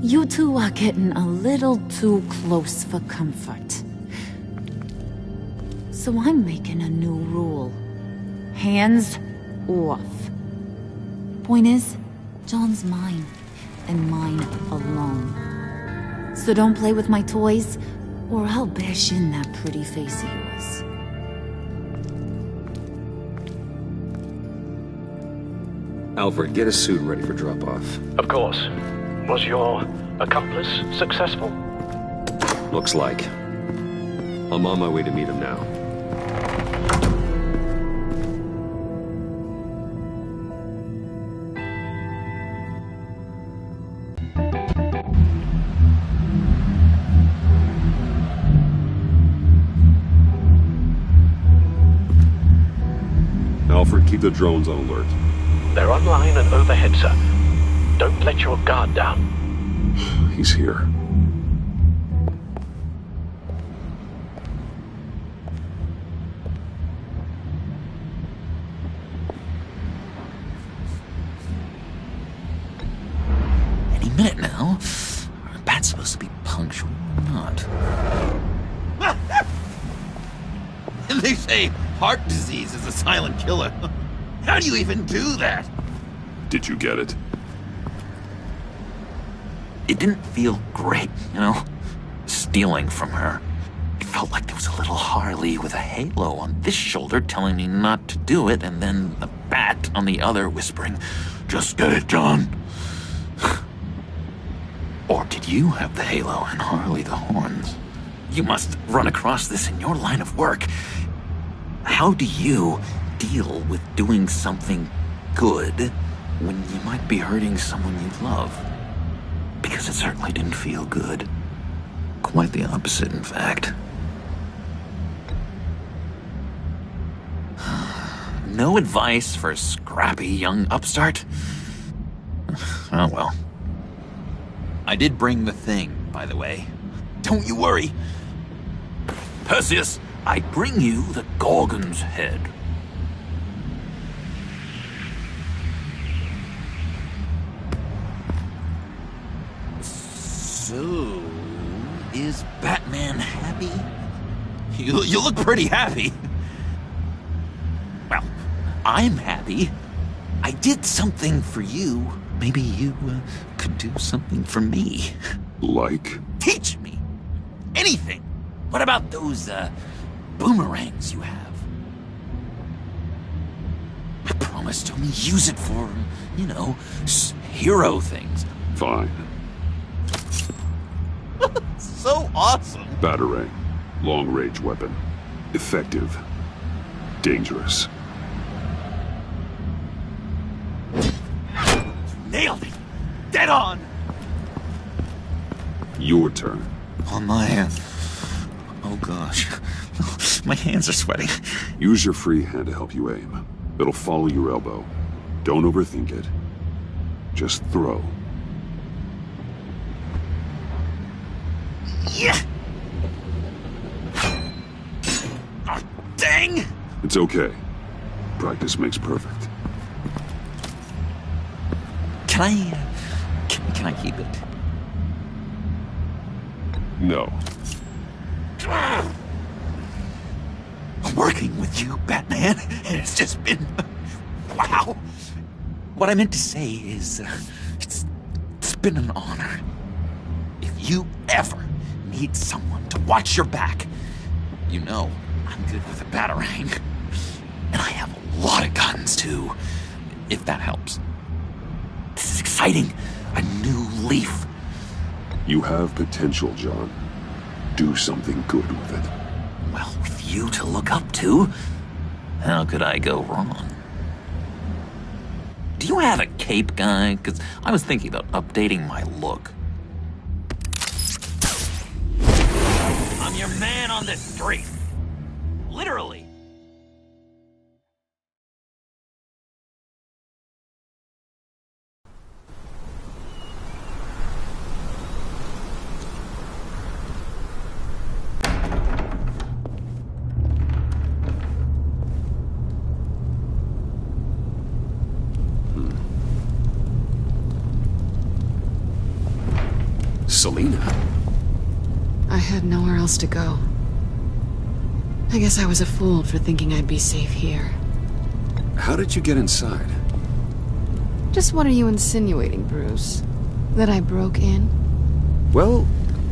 You two are getting a little too close for comfort. So I'm making a new rule. Hands off. Point is, John's mine, and mine alone. So don't play with my toys, or I'll bash in that pretty face of yours.
Alfred, get a suit ready for drop-off.
Of course. Was your accomplice successful?
Looks like. I'm on my way to meet him now.
Alfred, keep the drones on alert.
They're online and overhead, sir. Don't let your guard down.
He's here.
Any minute now. Are bats supposed to be punctual or not? They say heart disease is a silent killer. How do you even do that?
Did you get it?
It didn't feel great, you know? Stealing from her. It felt like there was a little Harley with a halo on this shoulder telling me not to do it, and then the bat on the other whispering, "Just get it, John." Or did you have the halo and Harley the horns? You must run across this in your line of work. How do you deal with doing something good when you might be hurting someone you love? Because it certainly didn't feel good. Quite the opposite, in fact. No advice for a scrappy young upstart? Oh well. I did bring the thing, by the way. Don't you worry. Perseus, I bring you the Gorgon's head. So, is Batman happy? You look pretty happy. Well, I'm happy. I did something for you. Maybe you could do something for me.
Like?
Teach me. Anything. What about those boomerangs you have? I promise to only use it for, you know, hero things.
Fine.
So awesome.
Batarang. Long-range weapon. Effective. Dangerous.
Nailed it. Dead on.
Your turn.
On my hand. Oh gosh. My hands are sweating.
Use your free hand to help you aim. It'll follow your elbow. Don't overthink it. Just throw.
Yeah. Oh, dang.
It's okay. Practice makes perfect.
Can I keep it?
No.
Working with you, Batman, it's just been... wow. What I meant to say is, it's been an honor. If you ever need someone to watch your back, you know I'm good with a batarang. And I have a lot of guns, too, if that helps. This is exciting. A new leaf.
You have potential, John. Do something good with it.
Well, with you to look up to, how could I go wrong? Do you have a cape, guy? Because I was thinking about updating my look. your man on the street. Literally.
Selina?
I had nowhere else to go. I guess I was a fool for thinking I'd be safe here.
How did you get inside?
Just what are you insinuating, Bruce? That I broke in?
Well,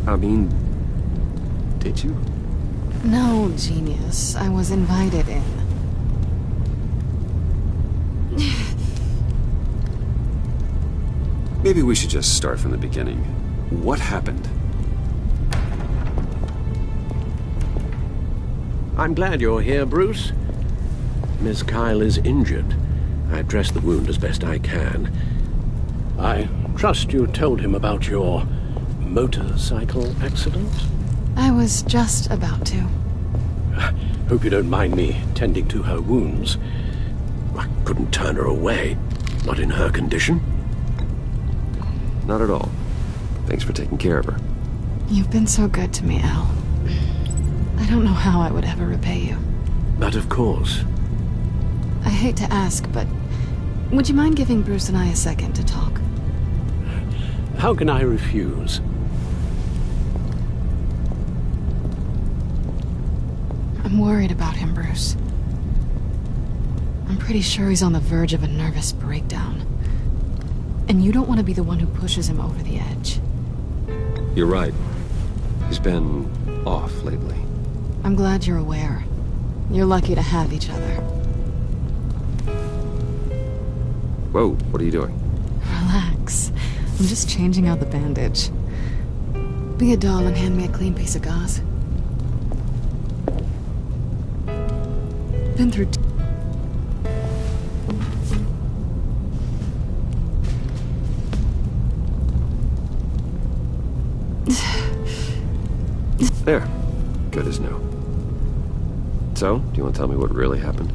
I mean... did you?
No, genius. I was invited in.
Maybe we should just start from the beginning. What happened?
I'm glad you're here, Bruce. Miss Kyle is injured. I've dressed the wound as best I can. I trust you told him about your motorcycle accident?
I was just about to.
Hope you don't mind me tending to her wounds. I couldn't turn her away. Not in her condition.
Not at all. Thanks for taking care of her.
You've been so good to me, Al. I don't know how I would ever repay you.
But of course.
I hate to ask, but would you mind giving Bruce and I a second to talk?
How can I refuse?
I'm worried about him, Bruce. I'm pretty sure he's on the verge of a nervous breakdown. And you don't want to be the one who pushes him over the edge.
You're right. He's been off lately.
I'm glad you're aware. You're lucky to have each other.
Whoa, what are you doing?
Relax. I'm just changing out the bandage. Be a doll and hand me a clean piece of gauze. Been through
There. Good as new. So, do you want to tell me what really happened?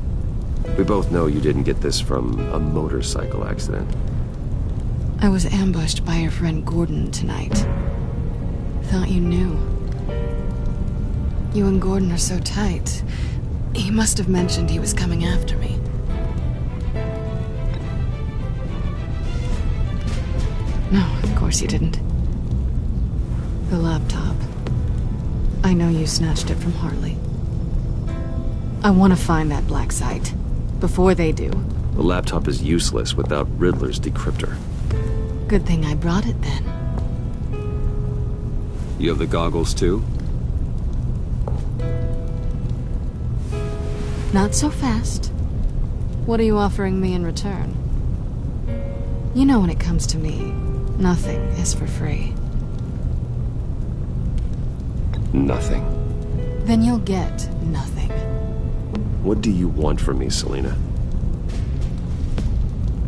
We both know you didn't get this from a motorcycle accident.
I was ambushed by your friend Gordon tonight. Thought you knew. You and Gordon are so tight. He must have mentioned he was coming after me. No, of course you didn't. The laptop. I know you snatched it from Harley. I want to find that black site. Before they do.
The laptop is useless without Riddler's decryptor.
Good thing I brought it then.
You have the goggles too?
Not so fast. What are you offering me in return? You know when it comes to me, nothing is for free.
Nothing.
Then you'll get nothing.
What do you want from me, Selina?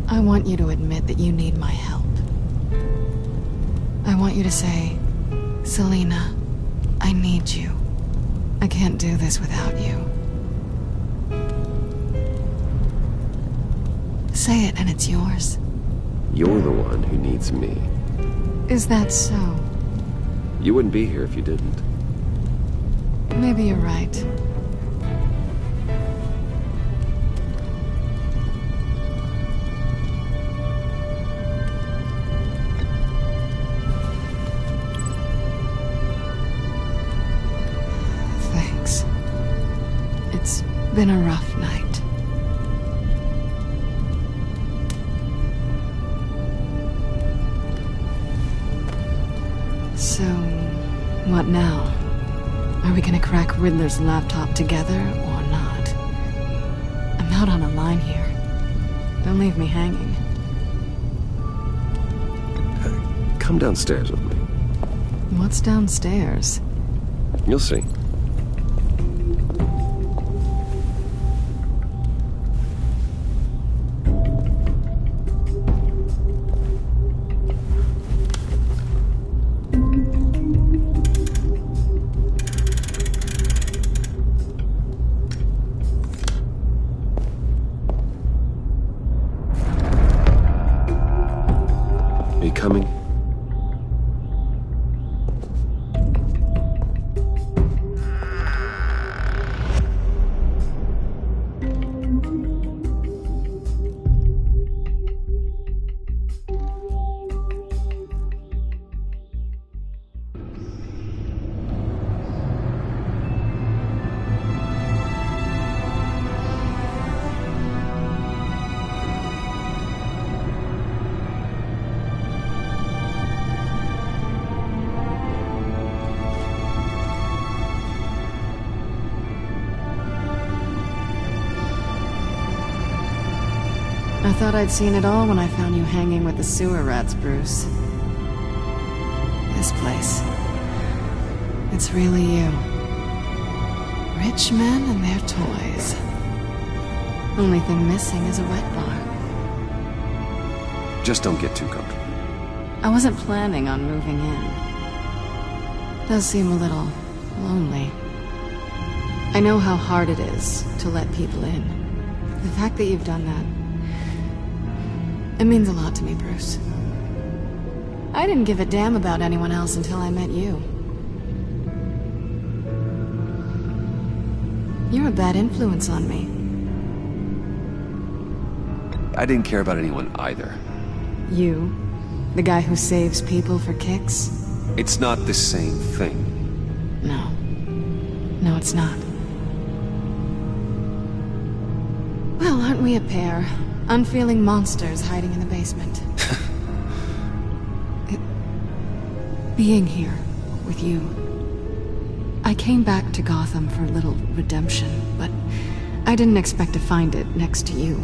I want you to admit that you need my help. I want you to say, Selina, I need you. I can't do this without you. Say it and it's yours.
You're the one who needs me.
Is that so?
You wouldn't be here if you didn't.
Maybe you're right. Thanks. It's been a rough night. So, what now? Are we gonna crack Riddler's laptop together or not? I'm out on a line here. Don't leave me hanging.
Come downstairs with me.
What's downstairs?
You'll see.
I thought I'd seen it all when I found you hanging with the sewer rats, Bruce. This place. It's really you. Rich men and their toys. Only thing missing is a wet bar.
Just don't get too comfortable.
I wasn't planning on moving in. Does seem a little lonely. I know how hard it is to let people in. The fact that you've done that, it means a lot to me, Bruce. I didn't give a damn about anyone else until I met you. You're a bad influence on me.
I didn't care about anyone either.
You? The guy who saves people for kicks?
It's not the same thing.
No. No, it's not. Well, aren't we a pair? Unfeeling monsters hiding in the basement. Being here with you. I came back to Gotham for a little redemption, but I didn't expect to find it next to you.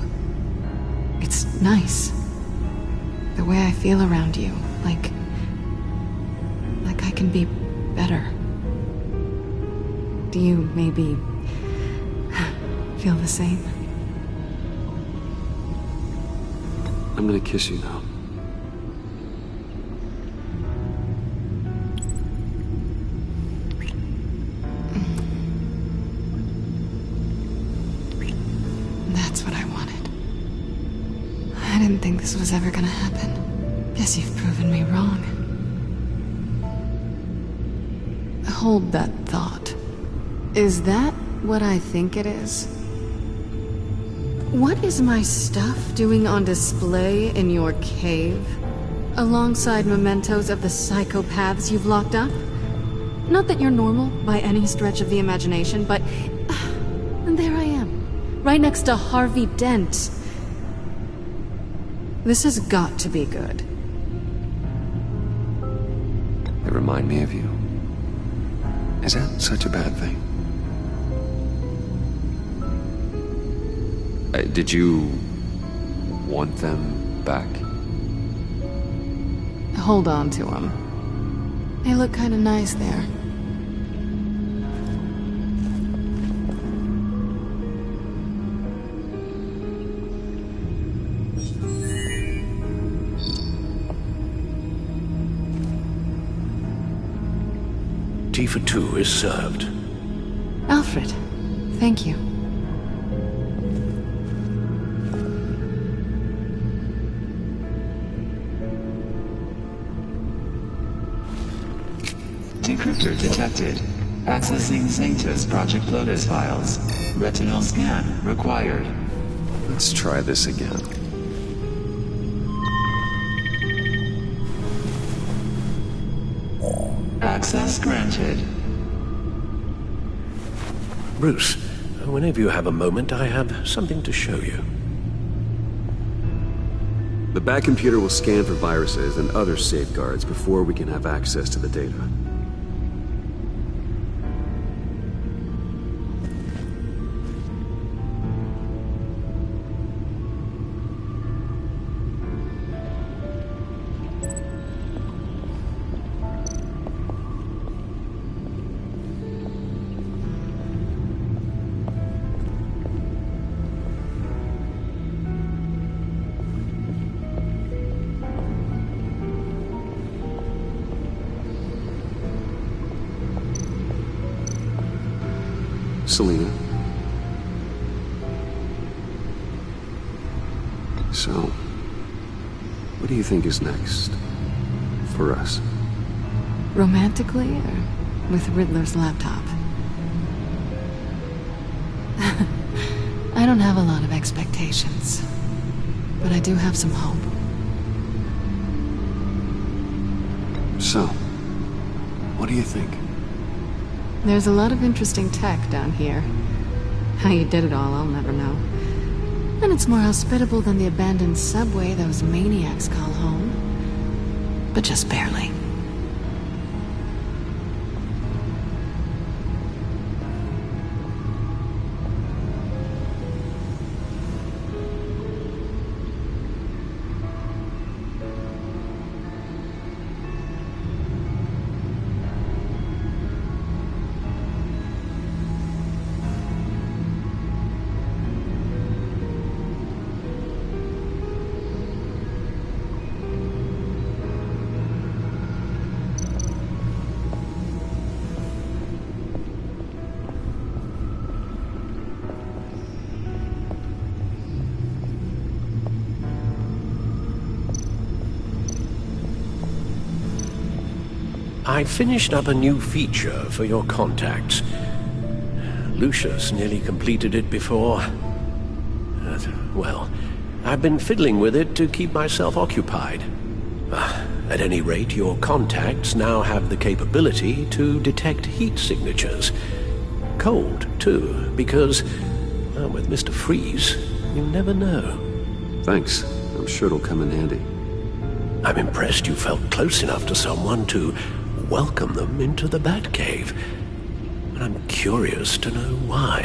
It's nice. The way I feel around you, like I can be better. Do you maybe feel the same?
I'm gonna kiss you now.
That's what I wanted. I didn't think this was ever gonna happen. Guess you've proven me wrong. Hold that thought. Is that what I think it is? What is my stuff doing on display in your cave? Alongside mementos of the psychopaths you've locked up? Not that you're normal by any stretch of the imagination, but... and there I am, right next to Harvey Dent. This has got to be good.
They remind me of you. Is that such a bad thing? Did you want them back?
Hold on to them. They look kind of nice there.
Tea for two is served.
Alfred, thank you.
Decryptor detected. Accessing Sanctus Project Lotus files. Retinal scan required.
Let's try this again.
Access granted.
Bruce, whenever you have a moment, I have something to show you.
The back computer will scan for viruses and other safeguards before we can have access to the data. Selina. So, what do you think is next for us?
Romantically, or with Riddler's laptop? I don't have a lot of expectations, but I do have some hope.
So, what do you think?
There's a lot of interesting tech down here. How you did it all, I'll never know. And it's more hospitable than the abandoned subway those maniacs call home. But just barely.
I finished up a new feature for your contacts. Lucius nearly completed it before. Well, I've been fiddling with it to keep myself occupied. At any rate, your contacts now have the capability to detect heat signatures. Cold, too, because, well, with Mr. Freeze, you never know.
Thanks. I'm sure it'll come in handy.
I'm impressed you felt close enough to someone to welcome them into the Batcave. And I'm curious to know why.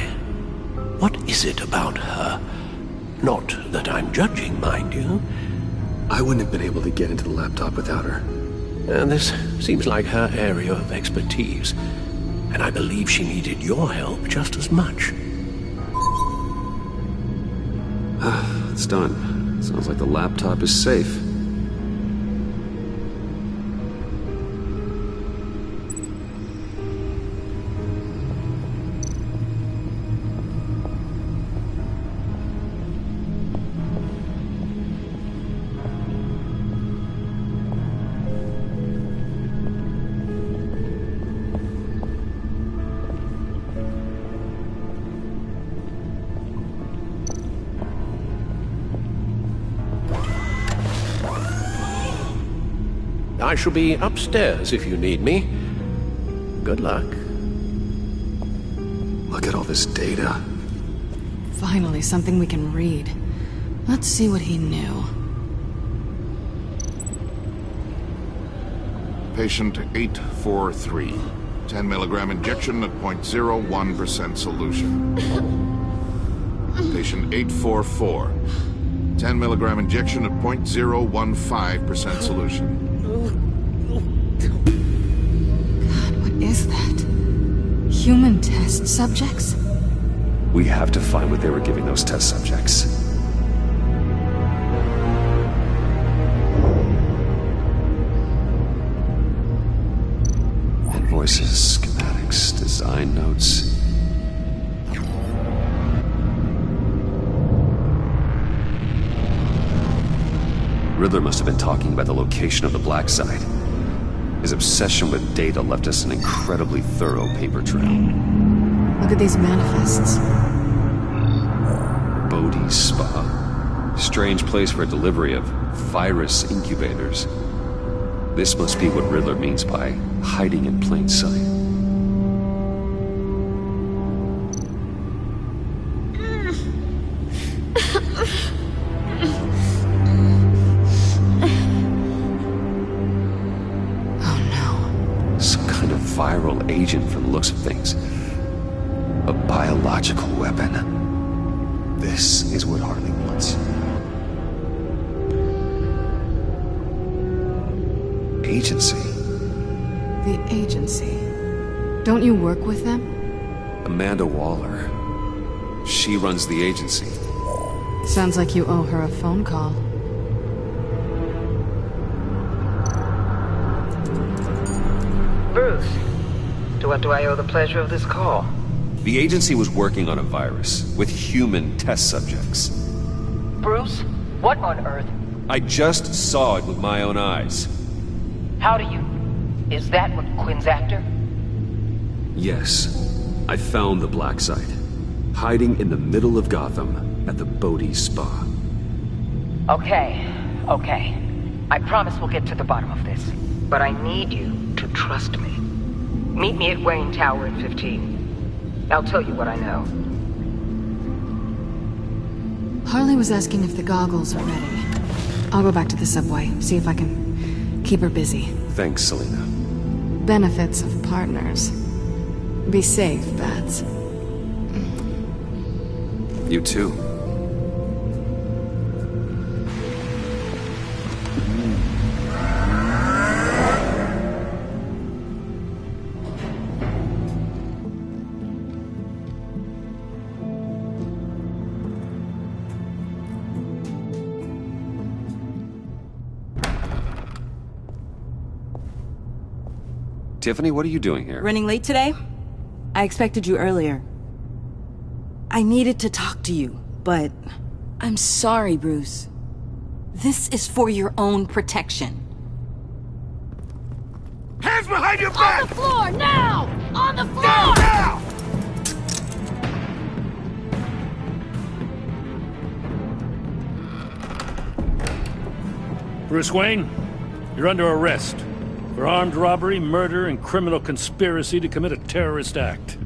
What is it about her? Not that I'm judging, mind you.
I wouldn't have been able to get into the laptop without her.
And this seems like her area of expertise. And I believe she needed your help just as much.
It's done. Sounds like the laptop is safe.
I shall be upstairs if you need me. Good luck.
Look at all this data.
Finally, something we can read. Let's see what he knew.
Patient 843. 10 milligram injection at 0.01% solution. Patient 844. 10 milligram injection at 0.015% solution.
God, what is that? Human test subjects?
We have to find what they were giving those test subjects. Invoices, schematics, design notes. Riddler must have been talking about the location of the Black Site. His obsession with data left us an incredibly thorough paper trail.
Look at these manifests.
Bodhi's Spa. Strange place for a delivery of virus incubators. This must be what Riddler means by hiding in plain sight. Viral agent from the looks of things. A biological weapon. This is what Harley wants. Agency.
The agency. Don't you work with them?
Amanda Waller. She runs the agency.
Sounds like you owe her a phone call.
Bruce, to what do I owe the pleasure of this call?
The agency was working on a virus with human test subjects.
Bruce, what on earth?
I just saw it with my own eyes.
How do you... Is that what Quinn's after?
Yes. I found the Black Site. Hiding in the middle of Gotham at the Bodhi Spa.
Okay. I promise we'll get to the bottom of this. But I need you to trust me. Meet me at Wayne Tower at 15. I'll tell you what I know.
Harley was asking if the goggles are ready. I'll go back to the subway, see if I can keep her busy.
Thanks, Selina.
Benefits of partners. Be safe, Bats.
You too. Tiffany, what are you doing here?
Running late today? I expected you earlier. I needed to talk to you, but... I'm sorry, Bruce. This is for your own protection.
Have hands behind your back!
On the floor, now! On the floor!
Now!
Bruce Wayne, you're under arrest for armed robbery, murder, and criminal conspiracy to commit a terrorist act.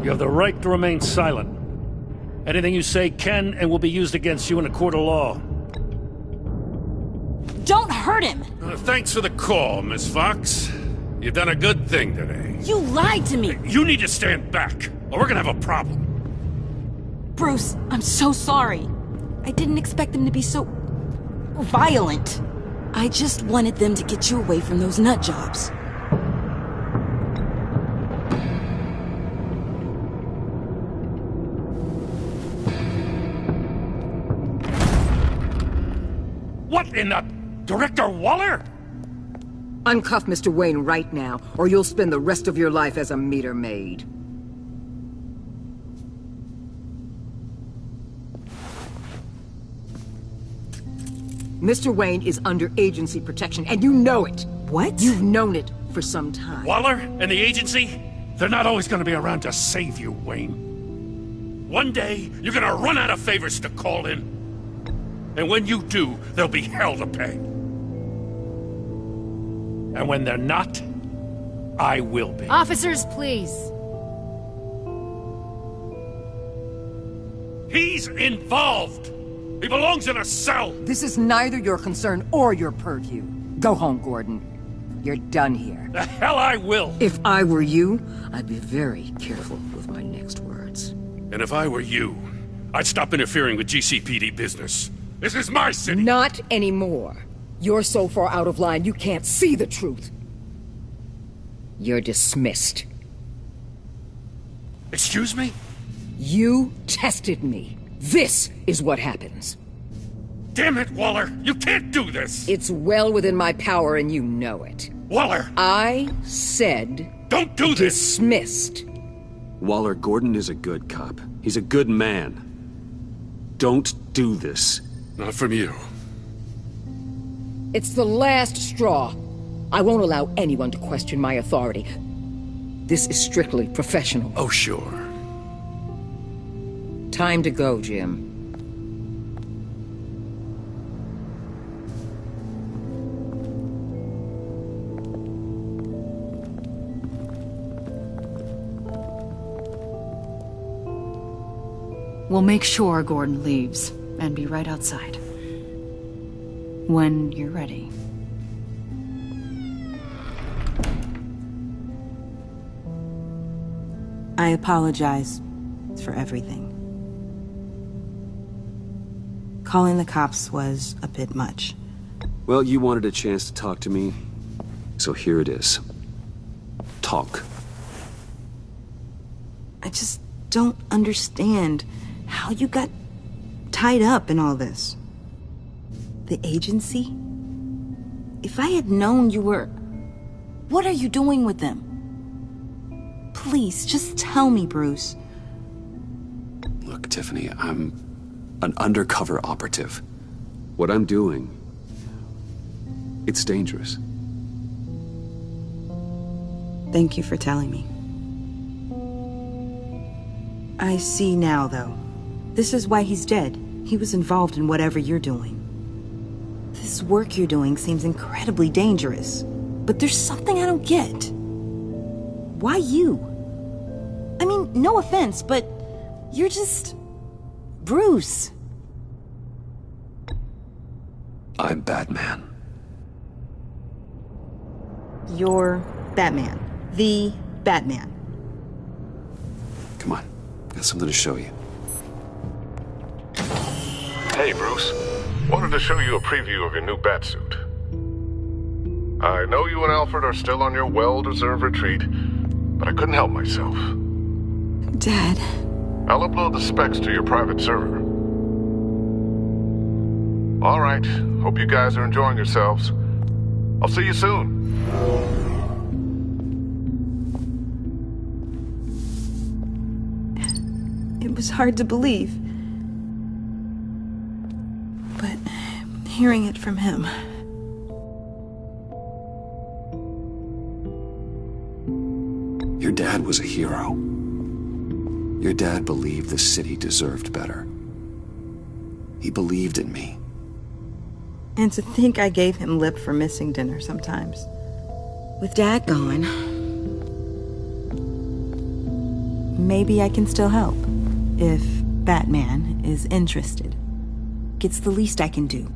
You have the right to remain silent. Anything you say can and will be used against you in a court of law.
Don't hurt him!
Thanks for the call, Miss Fox. You've done a good thing today.
You lied to me!
You need to stand back, or we're gonna have a problem.
Bruce, I'm so sorry. I didn't expect them to be so... violent. I just wanted them to get you away from those nut jobs.
What in the... Director Waller?
Uncuff Mr. Wayne right now, or you'll spend the rest of your life as a meter maid. Mr. Wayne is under agency protection, and you know it.
What?
You've known it for some time.
Waller and the agency? They're not always gonna be around to save you, Wayne. One day, you're gonna run out of favors to call in. And when you do, there'll be hell to pay. And when they're not, I will be.
Officers, please.
He's involved! He belongs in a cell!
This is neither your concern or your purview. Go home, Gordon. You're done here.
The hell I will!
If I were you, I'd be very careful with my next words.
And if I were you, I'd stop interfering with GCPD business. This is my city!
Not anymore. You're so far out of line, you can't see the truth. You're dismissed.
Excuse me?
You tested me. This is what happens.
Damn it, Waller! You can't do this!
It's well within my power and you know it.
Waller!
I said...
Don't do this!
Dismissed.
Waller, Gordon is a good cop. He's a good man. Don't do this.
Not from you.
It's the last straw. I won't allow anyone to question my authority. This is strictly professional.
Oh, sure.
Time to go, Jim.
We'll make sure Gordon leaves, and be right outside. When you're ready.
I apologize for everything. Calling the cops was a bit much.
Well, you wanted a chance to talk to me, so here it is. Talk.
I just don't understand how you got tied up in all this. The agency? If I had known you were... What are you doing with them? Please, just tell me, Bruce.
Look, Tiffany, I'm an undercover operative. What I'm doing, it's dangerous.
Thank you for telling me. I see now, though. This is why he's dead. He was involved in whatever you're doing. This work you're doing seems incredibly dangerous. But there's something I don't get. Why you? I mean, no offense, but you're just... Bruce.
I'm Batman.
You're Batman. The Batman.
Come on, got something to show you.
Hey, Bruce. Wanted to show you a preview of your new Batsuit. I know you and Alfred are still on your well-deserved retreat, but I couldn't help myself.
Dad.
I'll upload the specs to your private server. All right. Hope you guys are enjoying yourselves. I'll see you soon.
It was hard to believe. But hearing it from him...
dad was a hero. Your dad believed the city deserved better. He believed in me.
And to think I gave him lip for missing dinner sometimes. With Dad gone, maybe I can still help. If Batman is interested. It's the least I can do.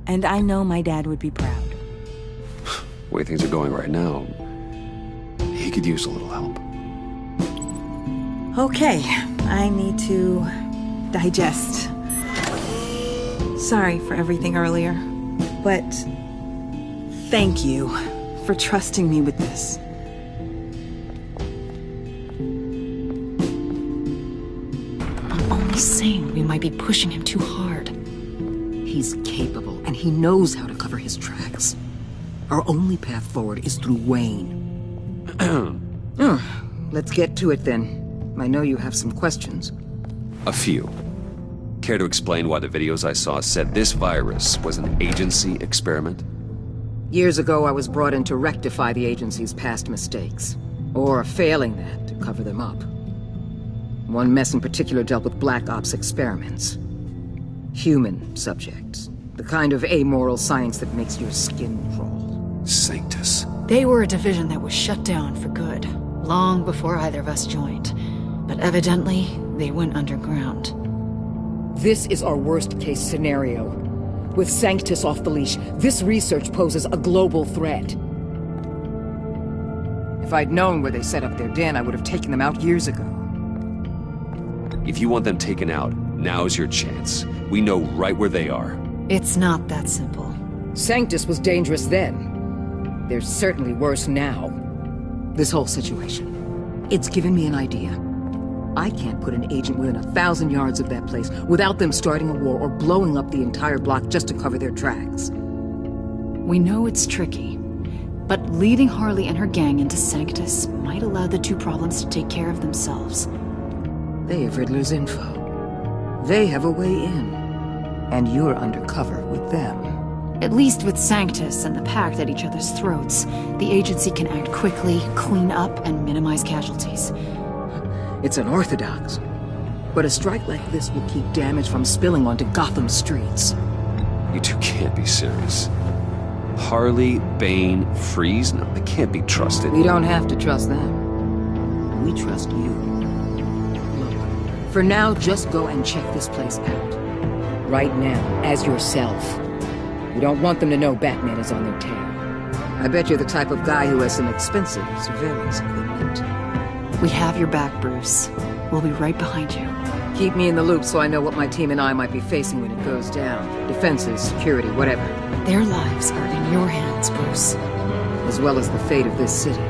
And I know my dad would be proud.
The way things are going right now, he could use a little help.
Okay, I need to digest. Sorry for everything earlier, but thank you for trusting me with this.
I'm only saying we might be pushing him too hard. He's capable, and he knows how to cover his tracks. Our only path forward is through Wayne. Let's get to it then. I know you have some questions.
A few. Care to explain why the videos I saw said this virus was an agency experiment?
Years ago, I was brought in to rectify the agency's past mistakes. Or, failing that, to cover them up. One mess in particular dealt with Black Ops experiments. Human subjects. The kind of amoral science that makes your skin crawl.
Sanctus.
They were a division that was shut down for good, long before either of us joined. But evidently, they went underground.
This is our worst-case scenario. With Sanctus off the leash, this research poses a global threat. If I'd known where they set up their den, I would have taken them out years ago.
If you want them taken out, now's your chance. We know right where they are.
It's not that simple.
Sanctus was dangerous then. They're certainly worse now. This whole situation, it's given me an idea. I can't put an agent within 1,000 yards of that place without them starting a war or blowing up the entire block just to cover their tracks.
We know it's tricky, but leading Harley and her gang into Sanctus might allow the two problems to take care of themselves.
They have Riddler's info. They have a way in. And you're undercover with them.
At least with Sanctus and the Pact at each other's throats, the agency can act quickly, clean up, and minimize casualties.
It's unorthodox. But a strike like this will keep damage from spilling onto Gotham streets.
You two can't be serious. Harley, Bane, Freeze? No, they can't be trusted.
We don't have to trust them. We trust you. Look, for now, just go and check this place out. Right now, as yourself. We don't want them to know Batman is on their tail. I bet you're the type of guy who has some expensive surveillance equipment.
We have your back, Bruce. We'll be right behind you.
Keep me in the loop so I know what my team and I might be facing when it goes down. Defenses, security, whatever.
Their lives are in your hands, Bruce.
As well as the fate of this city.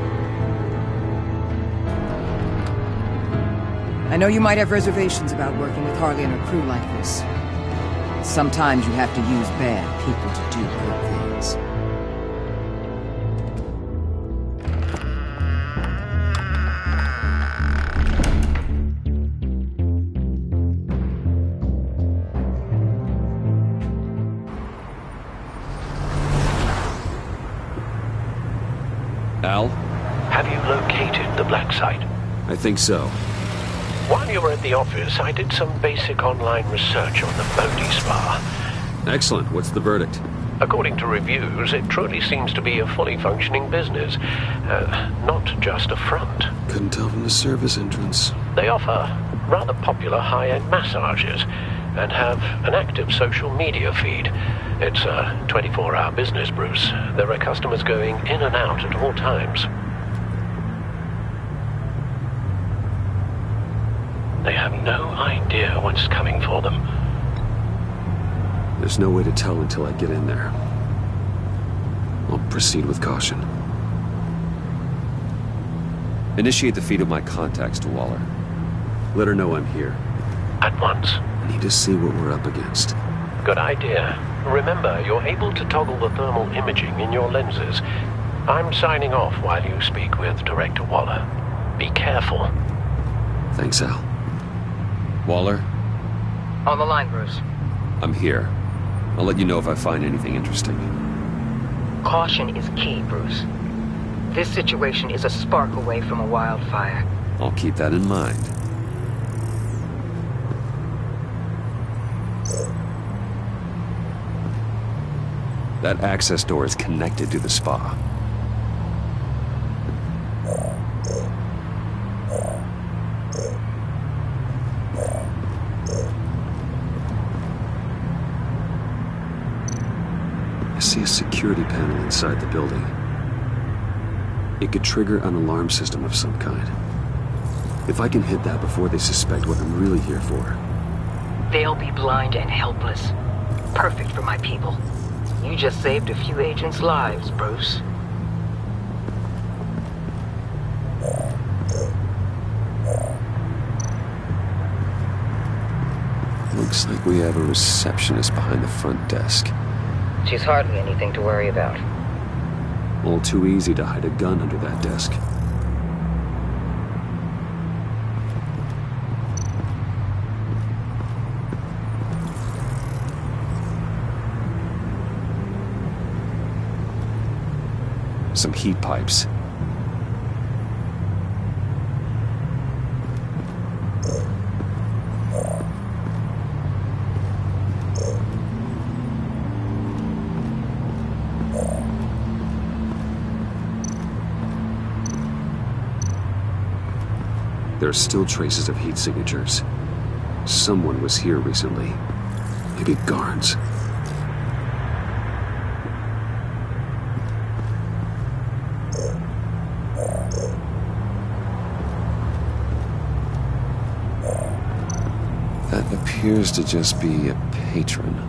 I know you might have reservations about working with Harley and her crew like this. Sometimes you have to use bad people to do good things.
Al?
Have you located the black site?
I think so.
While you were at the office, I did some basic online research on the Bodhi Spa.
Excellent. What's the verdict?
According to reviews, it truly seems to be a fully functioning business. Not just a front.
Couldn't tell from the service entrance.
They offer rather popular high-end massages and have an active social media feed. It's a 24-hour business, Bruce. There are customers going in and out at all times. They have no idea what's coming for them.
There's no way to tell until I get in there. I'll proceed with caution. Initiate the feed of my contacts to Waller. Let her know I'm here.
At once.
I need to see what we're up against.
Good idea. Remember, you're able to toggle the thermal imaging in your lenses. I'm signing off while you speak with Director Waller. Be careful.
Thanks, Al. Waller?
On the line, Bruce.
I'm here. I'll let you know if I find anything interesting.
Caution is key, Bruce. This situation is a spark away from a wildfire.
I'll keep that in mind. That access door is connected to the spa. I see a security panel inside the building. It could trigger an alarm system of some kind. If I can hit that before they suspect what I'm really here for.
They'll be blind and helpless. Perfect for my people. You just saved a few agents' lives, Bruce.
Looks like we have a receptionist behind the front desk.
She's hardly anything to worry about.
All too easy to hide a gun under that desk. Some heat pipes. There are still traces of heat signatures. Someone was here recently. Maybe Garns. That appears to just be a patron.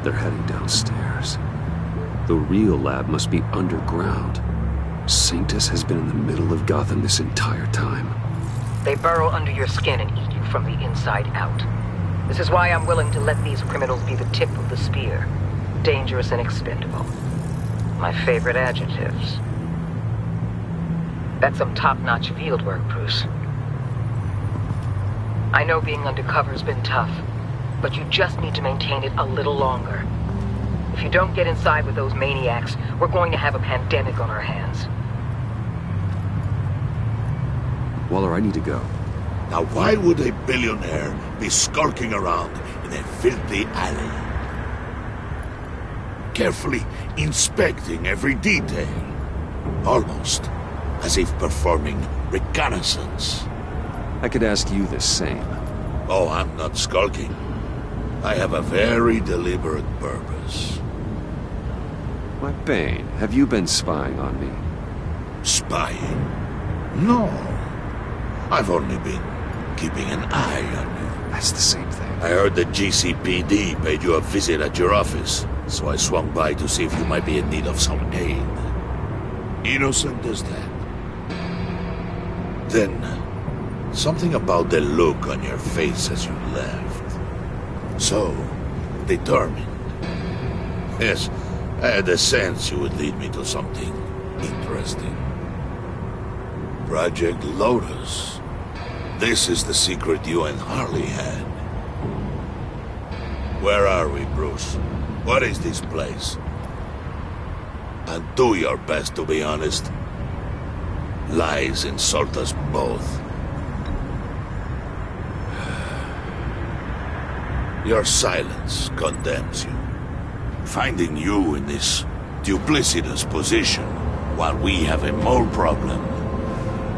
They're heading downstairs. The real lab must be underground. Sanctus has been in the middle of Gotham this entire time.
They burrow under your skin and eat you from the inside out. This is why I'm willing to let these criminals be the tip of the spear. Dangerous and expendable. My favorite adjectives. That's some top-notch field work, Bruce. I know being undercover's been tough, but you just need to maintain it a little longer. If you don't get inside with those maniacs, we're going to have a pandemic on our hands.
Waller, I need to go.
Now why would a billionaire be skulking around in a filthy alley? Carefully inspecting every detail. Almost as if performing reconnaissance.
I could ask you the same.
Oh, I'm not skulking. I have a very deliberate purpose.
My Bane, have you been spying on me?
Spying? No. I've only been keeping an eye on you.
That's the same thing.
I heard the GCPD paid you a visit at your office, so I swung by to see if you might be in need of some aid. Innocent as that. Then, something about the look on your face as you left. So, determined. Yes, I had a sense you would lead me to something interesting. Project Lotus. This is the secret you and Harley had. Where are we, Bruce? What is this place? And do your best to be honest. Lies insult us both. Your silence condemns you. Finding you in this duplicitous position while we have a mole problem,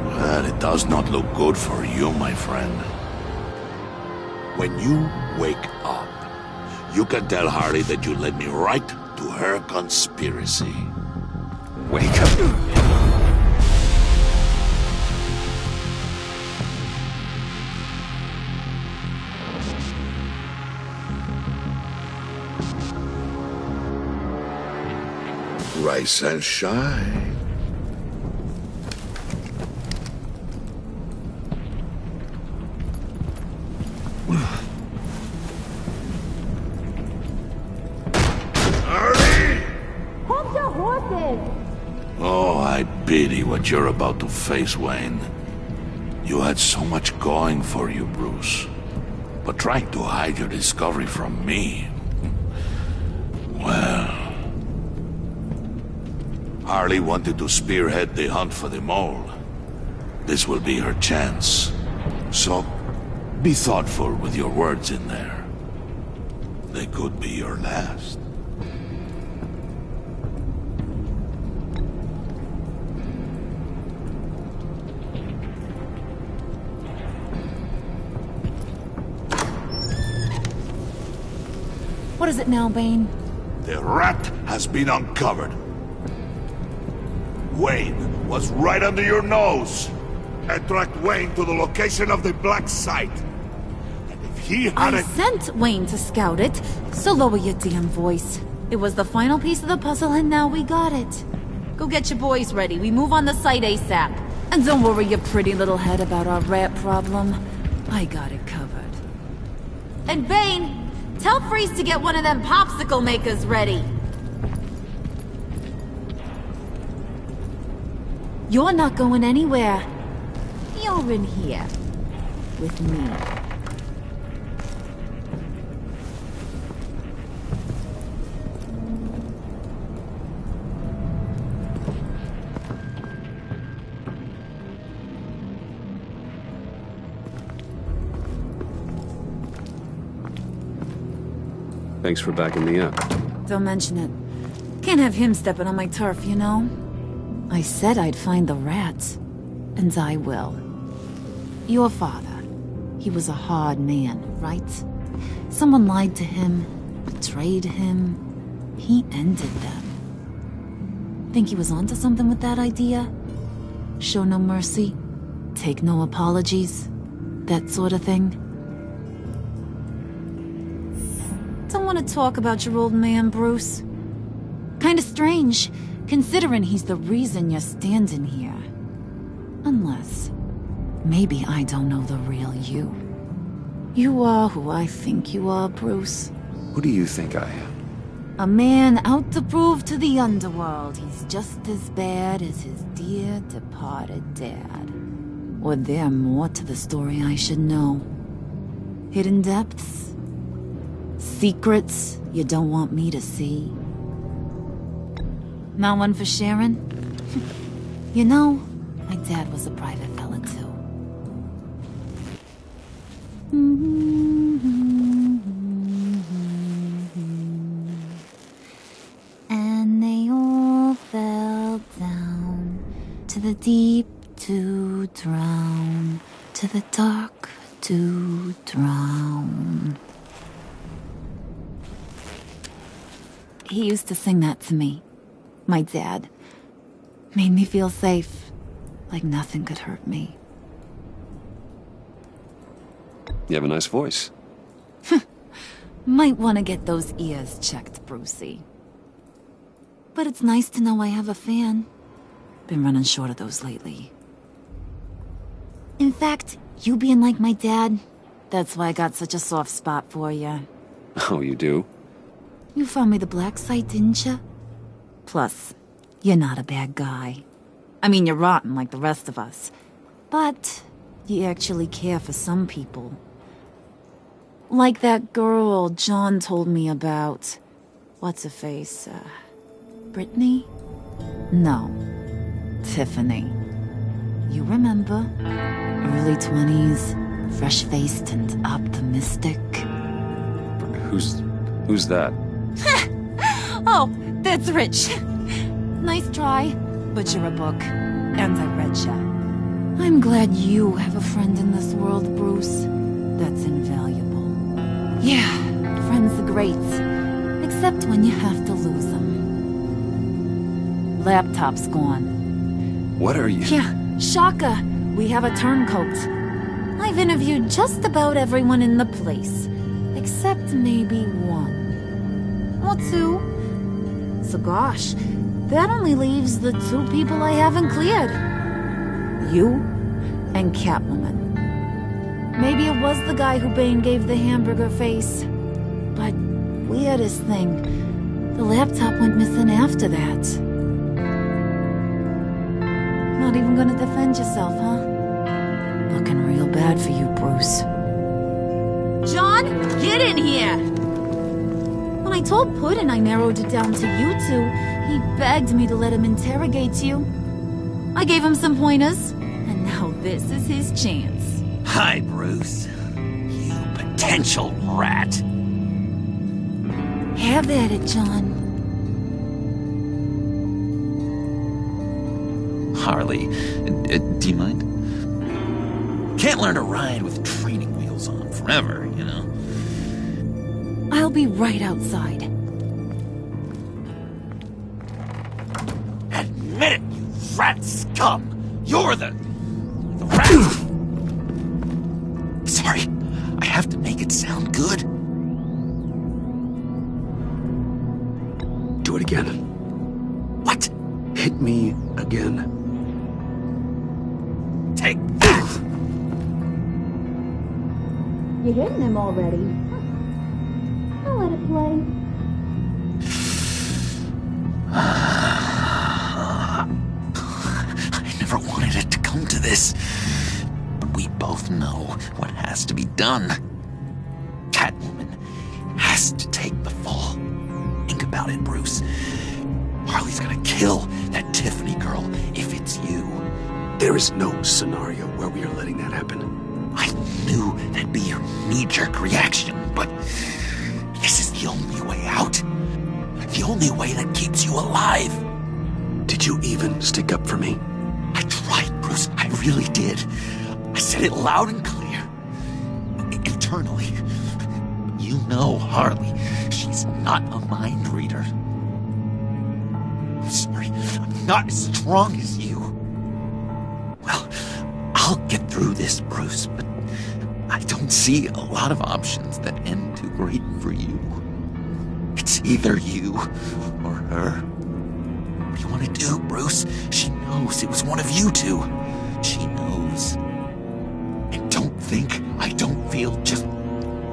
well, it does not look good for you, my friend. When you wake up, you can tell Harley that you led me right to her conspiracy.
Wake up.
Rise and shine. Harley!
Hold your horses!
Oh, I'd what you're about to face, Wayne. You had so much going for you, Bruce. But trying to hide your discovery from me... well... Harley wanted to spearhead the hunt for the mole. This will be her chance. So, be thoughtful with your words in there. They could be your last.
What is it now, Bane?
The rat has been uncovered. Wayne was right under your nose. I tracked Wayne to the location of the black site. And if he
I sent Wayne to scout it, so lower your damn voice. It was the final piece of the puzzle and now we got it. Go get your boys ready, we move on the site ASAP. And don't worry your pretty little head about our rat problem. I got it covered. And Bane! Tell Freeze to get one of them popsicle makers ready. You're not going anywhere. You're in here. With me.
Thanks for backing me up.
Don't mention it. Can't have him stepping on my turf, you know? I said I'd find the rats. And I will. Your father. He was a hard man, right? Someone lied to him, betrayed him. He ended them. Think he was onto something with that idea? Show no mercy? Take no apologies? That sort of thing? Don't want to talk about your old man, Bruce. Kinda strange, considering he's the reason you're standing here. Unless, maybe I don't know the real you. You are who I think you are, Bruce.
Who do you think I am?
A man out to prove to the underworld he's just as bad as his dear departed dad. Or there more to the story I should know. Hidden depths? Secrets you don't want me to see? Not one for sharing? You know, my dad was a private fella too. And they all fell down to the deep to drown, to the dark to drown. He used to sing that to me. My dad. Made me feel safe. Like nothing could hurt me.
You have a nice voice.
Might want to get those ears checked, Brucey. But it's nice to know I have a fan. Been running short of those lately. In fact, you being like my dad, that's why I got such a soft spot for you.
Oh, you do?
You found me the black site, didn't you? Plus, you're not a bad guy. I mean, you're rotten like the rest of us. But you actually care for some people. Like that girl John told me about. What's her face? Brittany? No. Tiffany. You remember? Early 20s, fresh-faced and optimistic.
Who's that?
Oh, that's Rich. Nice try, but you're a book, and I read ya. I'm glad you have a friend in this world, Bruce. That's invaluable. Yeah, friends are great, except when you have to lose them. Laptop's gone.
What are you...
Yeah, shocker. We have a turncoat. I've interviewed just about everyone in the place, except maybe one. Or two. So gosh, that only leaves the two people I haven't cleared. You and Catwoman. Maybe it was the guy who Bane gave the hamburger face. But weirdest thing, the laptop went missing after that. Not even gonna defend yourself, huh? Looking real bad for you, Bruce. John, get in here! When I told Puddin' I narrowed it down to you two, he begged me to let him interrogate you. I gave him some pointers, and now this is his chance.
Hi, Bruce. You potential rat.
Have at it, John.
Harley, do you mind? Can't learn to ride with training wheels on forever, you know?
I'll be right outside.
Admit it, you rat scum! You're the rat! Sorry, I have to make it sound good.
Do it again.
What?
Hit me again.
Take that!
You're hitting him already. I'll let it play.
I never wanted it to come to this. But we both know what has to be done. Catwoman has to take the fall. Think about it, Bruce. Harley's gonna kill that Tiffany girl if it's you.
There is no scenario where we are letting that happen.
I knew that'd be your knee-jerk reaction, but this is the only way out. The only way that keeps you alive.
Did you even stick up for me?
I tried, Bruce. I really did. I said it loud and clear. Internally. You know Harley. She's not a mind reader. I'm sorry. I'm not as strong as you. Well, I'll get through this, Bruce, but I don't see a lot of options that end too great for you. It's either you or her. What do you want to do, Bruce? She knows it was one of you two. She knows. And don't think I don't feel just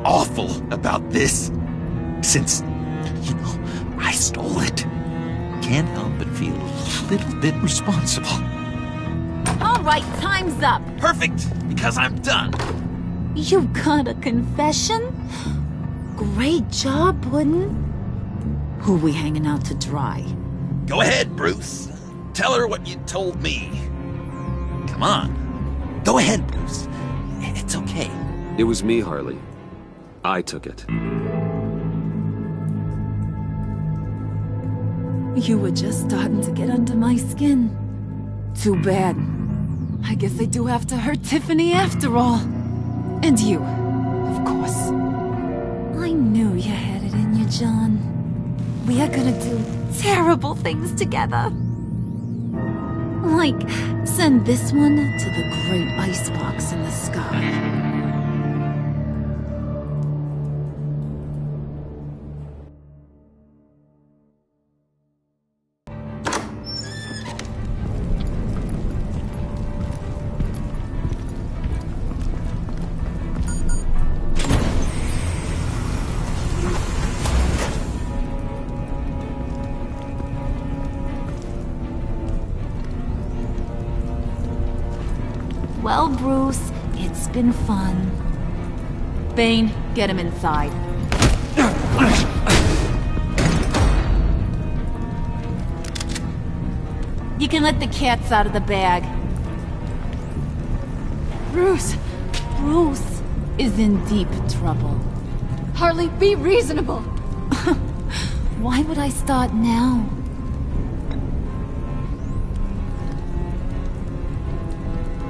awful about this. Since, you know, I stole it. Can't help but feel a little bit responsible.
All right, time's up.
Perfect, because I'm done.
You got a confession? Great job, Puddin'. Who we hanging out to dry?
Go ahead, Bruce. Tell her what you told me. Come on. Go ahead, Bruce. It's okay.
It was me, Harley. I took it.
You were just starting to get under my skin. Too bad. I guess I do have to hurt Tiffany after all. And you, of course. I knew you had it in you, John. We are gonna do terrible things together. Like, send this one to the great icebox in the sky. Well, Bruce, it's been fun. Bane, get him inside. You can let the cats out of the bag.
Bruce!
Bruce is in deep trouble.
Harley, be reasonable!
Why would I start now?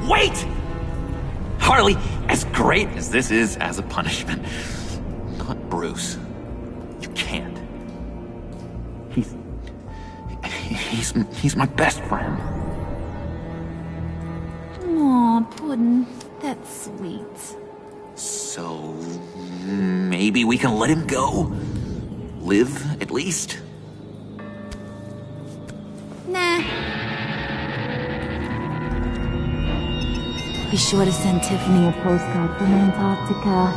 Wait! Harley, as great as this is as a punishment, not Bruce. You can't. He's my best friend.
Aw, Puddin', that's sweet.
So, maybe we can let him go? Live, at least?
Nah. Be sure to send Tiffany a postcard from Antarctica.